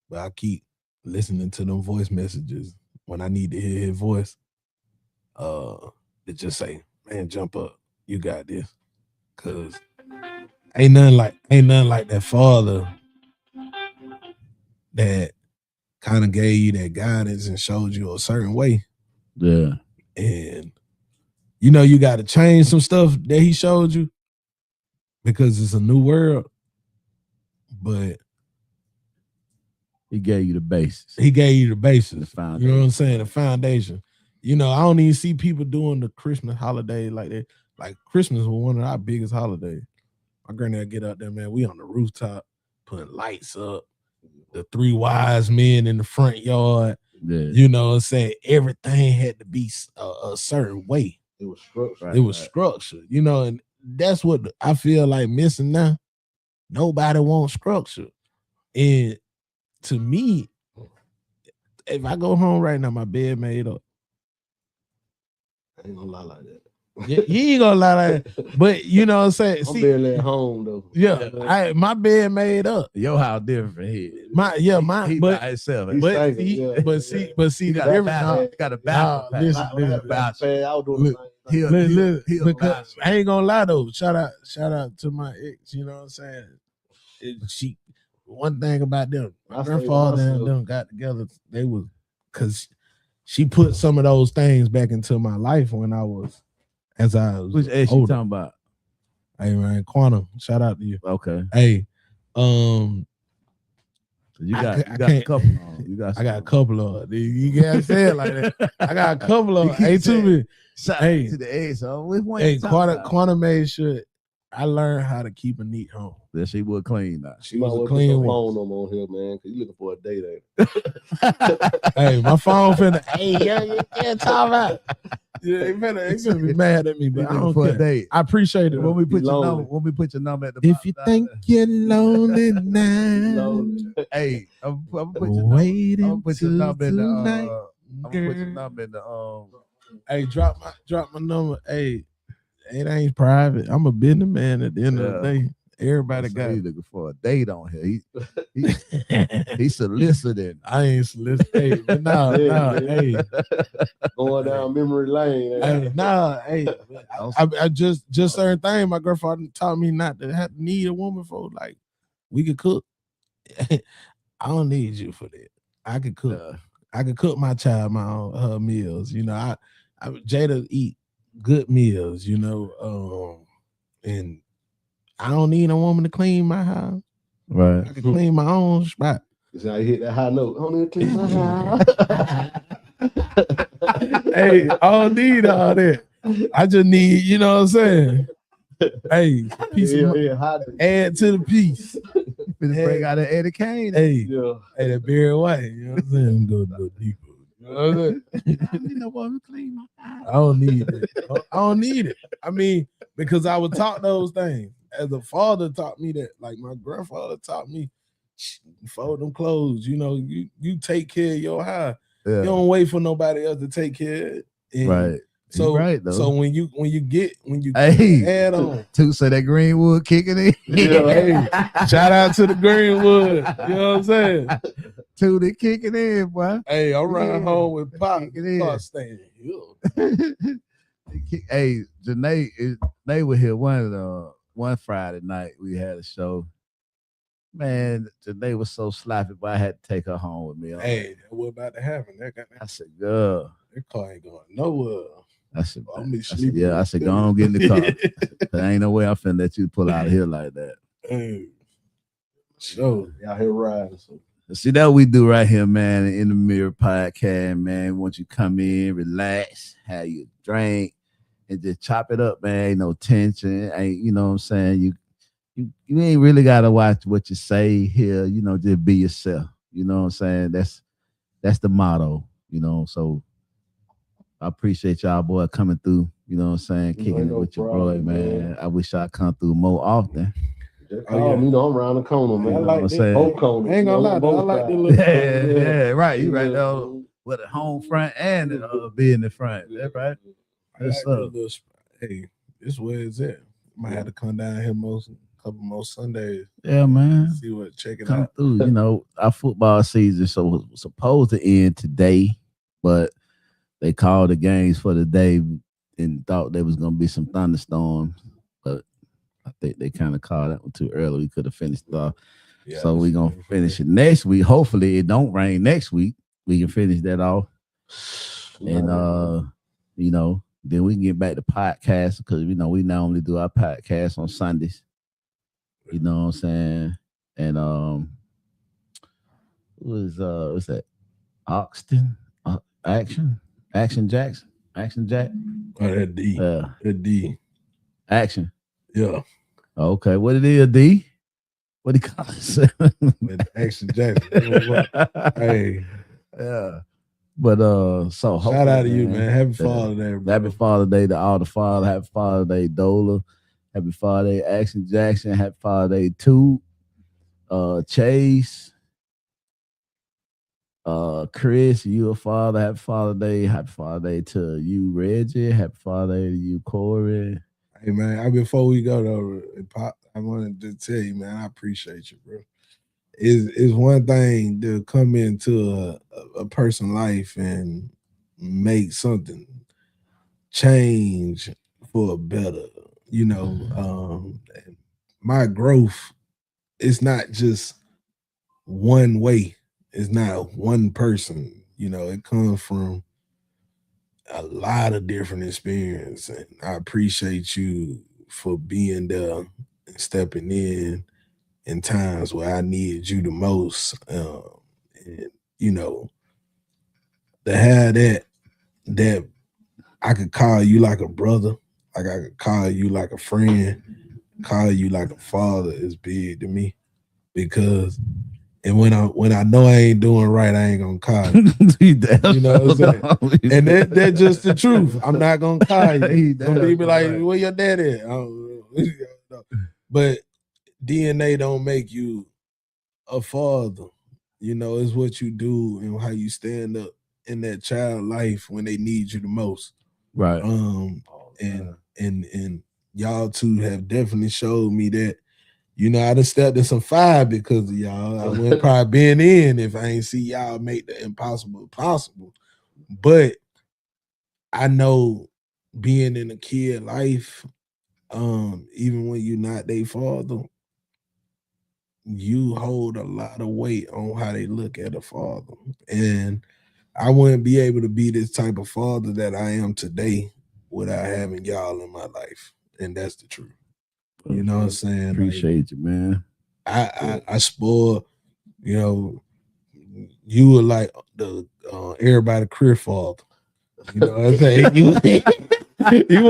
but I keep listening to them voice messages when I need to hear his voice. To just say, man, jump up, you got this, cause ain't nothing like that father that kind of gave you that guidance and showed you a certain way. Yeah. And you got to change some stuff that he showed you because it's a new world. But he gave you the basis. He gave you the basis. The foundation. You know what I'm saying? The foundation. I don't even see people doing the Christmas holiday like that. Like Christmas was one of our biggest holidays. My granddad get out there, man. We on the rooftop putting lights up. The 3 wise men in the front yard. Yeah. You know what I'm saying? Everything had to be a certain way. It was structured. It was structured, and that's what I feel like missing now. Nobody wants structure. And to me, if I go home right now, my bed made up. I ain't gonna lie like that. You ain't gonna lie like that. But you know what I'm saying? I'm barely at home though. Yeah, my bed made up. Your house different here. He by itself. But see, got a bathroom. Listen, because I ain't gonna lie though. Shout out to my ex. You know what I'm saying? One thing about them, my grandfather and them got together. They was because she put some of those things back into my life when I was. As I was which age you talking about? Hey man, Quantum, shout out to you. Okay. Hey, you got a couple of. I got a couple of. You can't say it like that. I got a couple of. Hey, to me. Hey, to the age. So hey, Quantum made sure I learned how to keep a neat home. That she was clean now. She was a clean phone on here, man. Cause you looking for a date, ain't Hey, my phone finna. Hey, you can't talk about. Yeah, he finna be mad at me, but I don't care. I appreciate it. When we put your number at the if you think you're lonely now, hey, I'm gonna put your number in the hey, drop my number. Hey, it ain't private. I'm a businessman at the end of the day. Everybody got looking for a date on here. He solicited. I ain't solicited. But hey. Going down memory lane. I just certain things my grandfather taught me not to have to need a woman for. Like, we could cook. I don't need you for that. I could cook. I could cook my child her meals. I Jada eat good meals, and I don't need a woman to clean my house. Right. I can clean my own spot. So I hit that high note. I don't need to clean my house. Hey, I don't need all that. I just need, you know what I'm saying? Hey, piece of add to the piece. Break out of Eddie Kane. Hey, hey, that Barry White. You know what I'm saying? Go deeper. You know what I'm saying? I don't need it. I don't need it. I mean, because I was taught those things. As a father taught me that, like my grandfather taught me, fold them clothes. You take care of your house. Yeah. You don't wait for nobody else to take care of it. Right. So right, though. So when you hey, add on to say that Greenwood kicking in. Hey, shout out to the Greenwood. You know what I'm saying? To the kicking in, boy. Hey, I'm riding home with Pop. Start staying Hey, they were here one Friday night. We had a show. Man, Janae was so sloppy, but I had to take her home with me. Hey, what about to happen? I said, girl, that car ain't going nowhere. I said, I said, go on, get in the car. There ain't no way I'm finna let you pull out of here like that. Hey, so y'all here riding. So. See, that we do right here, man, in the Mirror Podcast, man. Once you come in, relax, have your drink, and just chop it up, man. Ain't no tension. Ain't, you know what I'm saying? you ain't really gotta watch what you say here, just be yourself. You know what I'm saying? That's the motto, So I appreciate y'all boy coming through, you know what I'm saying, kicking it with your boy, man. I wish I come through more often. Just call me, I'm around the corner, man. I like both corners. I ain't gonna lie, though. I like the little yeah, right. You right there with the home front and be in the front. That's right. That's up. Hey, this where it's at. Might have to come down here couple more Sundays. Yeah, man. See what check it come out. Through. Our football season was supposed to end today, but they called the games for the day and thought there was gonna be some thunderstorms, but I think they kind of called that one too early. We could have finished it off. Yeah, so we're gonna finish it next week. Hopefully it don't rain next week. We can finish that off. And then we can get back to podcast because we normally do our podcast on Sundays. You know what I'm saying? And what's that? Oxton? Action Jackson? Action Jack? Oh, that D. That D. Action. Yeah. Okay. What it is, D? What do you call it? Action Jackson. Hey. Yeah. But so shout out to you, man. Happy Father's Day, bro. Happy Father's Day to all the fathers. Happy Father's Day, Dola. Happy Father's Day, Action Jackson. Happy Father's Day, to Chase. Chris, you a father. Happy Father's Day. Happy Father's Day to you, Reggie. Happy Father's Day to you, Corey. Hey, man. Before we go though, I wanted to tell you, man, I appreciate you, bro. It's one thing to come into a person's life and make something change for a better, my growth is not just one way. It's not one person, it comes from a lot of different experience. And I appreciate you for being there and stepping in times where I needed you the most. And, to have that I could call you like a brother, like I could call you like a friend, call you like a father is big to me. Because when I know I ain't doing right, I ain't gonna call you. You know what I'm saying? And that's just the truth. I'm not gonna call you. Some people be like, where your dad at? I don't know. But DNA don't make you a father. It's what you do and how you stand up in that child life when they need you the most. Right. And y'all two have definitely showed me that. I done stepped in some fire because of y'all. I wouldn't probably been in if I ain't see y'all make the impossible possible. But I know being in a kid life, even when you're not their father, you hold a lot of weight on how they look at a father. And I wouldn't be able to be this type of father that I am today without having y'all in my life. And that's the truth. You know what I'm saying? Appreciate you, man. I spoil, you were like the everybody career father. You know what I'm saying? you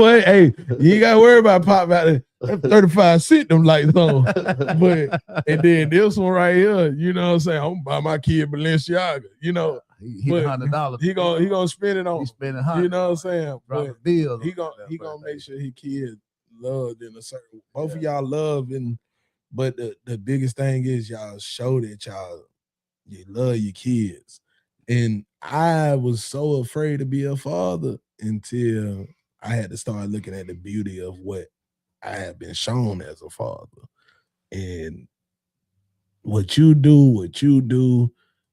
ain't gotta worry about pop out there. 35 sit them lights on. But and then this one right here, you know what I'm saying? I'm gonna buy my kid Balenciaga, He $100. He gonna spend it on. He spending $100. You know what I'm saying? But bill. He gonna make sure his kid loved in a certain. Both of y'all love, but the biggest thing is y'all show that you love your kids. And I was so afraid to be a father until I had to start looking at the beauty of what I have been shown as a father. And what you do,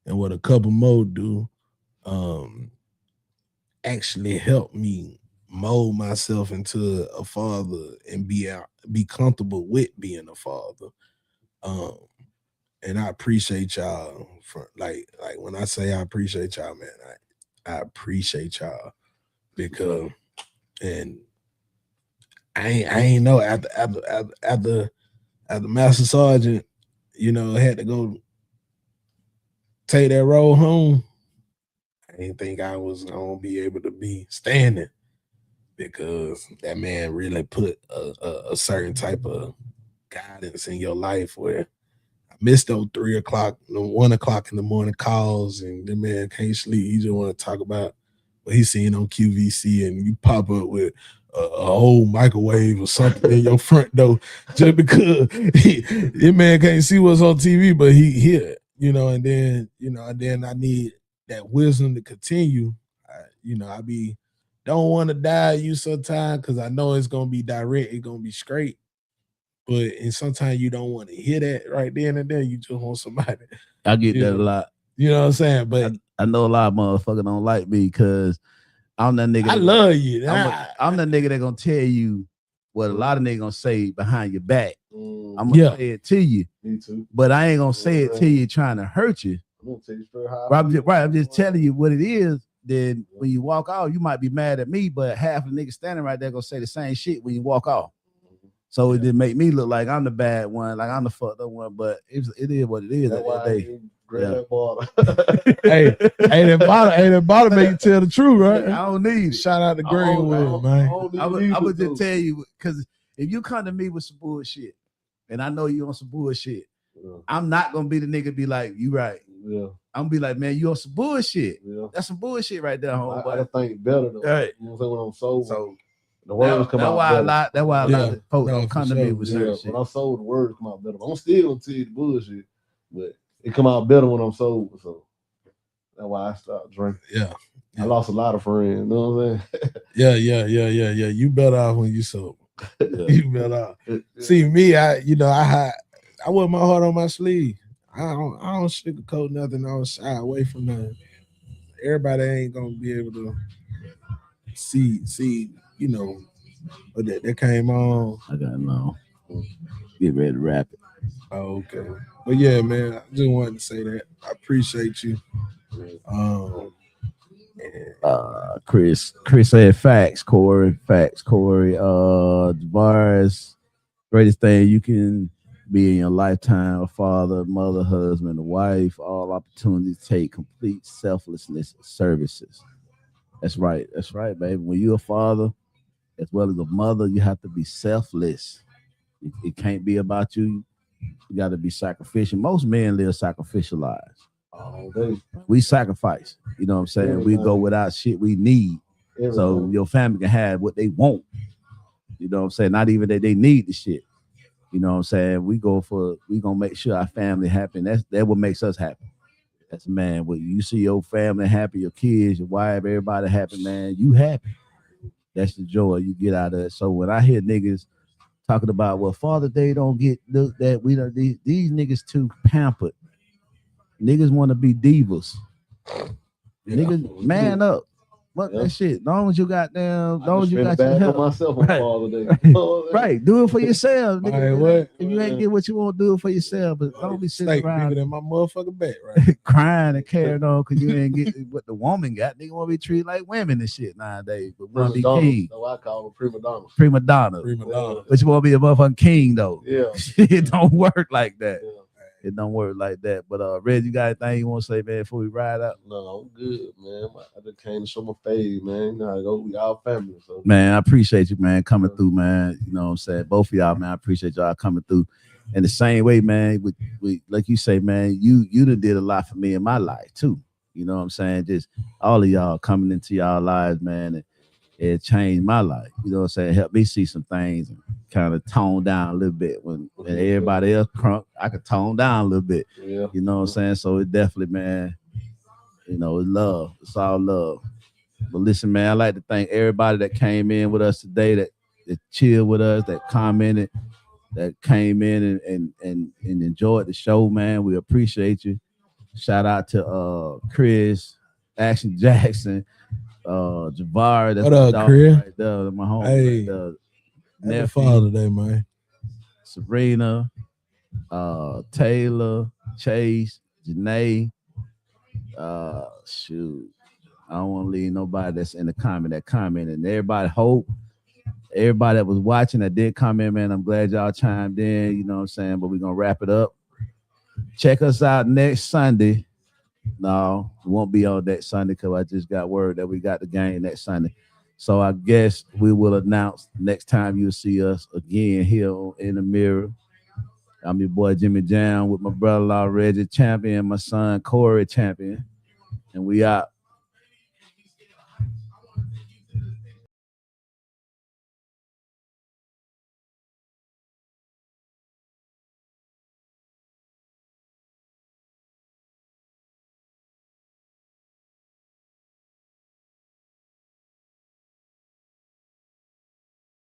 and what a couple more do, actually helped me mold myself into a father and be comfortable with being a father. And I appreciate y'all for like when I say I appreciate y'all, man, I appreciate y'all because and I ain't know after Master Sergeant, had to go take that road home. I didn't think I was gonna be able to be standing because that man really put a certain type of guidance in your life where I missed those 3 o'clock, 1 o'clock in the morning calls, and the man can't sleep. He just want to talk about what he's seeing on QVC, and you pop up with a whole microwave or something in your front door just because your man can't see what's on TV, but he hear it, and then I need that wisdom to continue. I don't want to die you sometimes because I know it's gonna be direct, it's gonna be straight. And sometimes you don't want to hear that right then and there. You just want somebody. I get that a lot. You know what I'm saying? But I know a lot of motherfuckers don't like me because I'm that nigga. I love you. I'm that nigga that gonna tell you what a lot of niggas gonna say behind your back. I'm gonna say it to you. Me too. But I ain't gonna say it to you trying to hurt you. I'm gonna tell you straight how I'm just telling you what it is. Then when you walk out, you might be mad at me, but half the niggas standing right there gonna say the same shit when you walk off. So it didn't make me look like I'm the bad one, like I'm the fucked up one. But it is what it is. That's why I grab that bottle. hey, that bottle make you tell the truth, right? I don't need it. Shout out to Greenwood, man. I would just tell you, because if you come to me with some bullshit, and I know you on some bullshit, I'm not gonna be the nigga be like, you right. Yeah. I'm gonna be like, man, you on some bullshit. Yeah. That's some bullshit right there, homeboy. I think better though. Right. You know what I'm saying? When I'm sober. So the words come out better. That's why a lot of folks don't come to me with certain shit. When I'm sober, the words come out better. I'm still gonna tell you the bullshit, but it come out better when I'm sober. So that's why I stopped drinking. Yeah. I lost a lot of friends. You know what I'm saying? Yeah. You better off when you sober. You better off. See me, I wear my heart on my sleeve. I don't sugarcoat nothing. I don't shy away from nothing. Everybody ain't gonna be able to see, but that came on. I got no. Get ready to wrap it. Oh, okay. But yeah, man, I just wanted to say that. I appreciate you. Chris said facts, Corey. Javaris, greatest thing you can be in your lifetime: a father, mother, husband, a wife. All opportunities take complete selflessness services. That's right, baby. When you're a father as well as a mother, you have to be selfless. It can't be about you. You got to be sacrificial. Most men live sacrificial lives. All day. We sacrifice. You know what I'm saying? Everybody. We go without shit we need. Everybody. So your family can have what they want. You know what I'm saying? Not even that they need the shit. You know what I'm saying? We gonna make sure our family happy. That's what makes us happy. That's man. When you see your family happy, your kids, your wife, everybody happy, man, you happy. That's the joy you get out of it. So when I hear niggas talking about, well, Father's Day don't get that, we don't, these niggas too pampered. Niggas want to be divas. Yeah. Niggas, man up. Fuck that shit. As long as you got them, as long as you got your help. Myself on Father's Day. Right. Do it for yourself. Nigga. Right, if you ain't get what you want, do it for yourself. But don't be sitting around bigger than my motherfucking back, right? crying and carrying on because you ain't get what the woman got. Nigga want to be treated like women and shit nowadays. But want to be king. That's what I call them prima donna. Prima donna. But you want to be a motherfucking king though. Yeah. It don't work like that. Yeah. It don't work like that. But Reg, you got anything you want to say, man, before we ride out? No, I'm good, man. I just came to show my face, man. You know how to go. We all family. So. Man, I appreciate you, man, coming through, man. You know what I'm saying? Both of y'all, man, I appreciate y'all coming through. And the same way, man, we like you say, man, you done did a lot for me in my life too. You know what I'm saying? Just all of y'all coming into y'all lives, man, and it changed my life. You know what I'm saying? Helped me see some things and kind of tone down a little bit. When everybody else crunk, I could tone down a little bit. Yeah. You know what I'm saying? So it definitely, man, you know, it's love. It's all love. But listen, man, I like to thank everybody that came in with us today, that chilled with us, that commented, that came in and enjoyed the show, man. We appreciate you. Shout out to Chris, Action Jackson, Javar. That's what up, Chris? Right there, my home. Hey, nephew, Father Day, man. Serena, Taylor, Chase, Janae. Shoot, I don't want to leave nobody that's in the comment that commented. And everybody that was watching that did comment, man, I'm glad y'all chimed in. You know what I'm saying? But we're gonna wrap it up. Check us out next Sunday. No, it won't be on that Sunday because I just got word that we got the game next Sunday. So I guess we will announce next time you'll see us again here in the mirror. I'm your boy Jimmy Jam with my brother-in-law Reggie Champion, my son Corey Champion, and we out.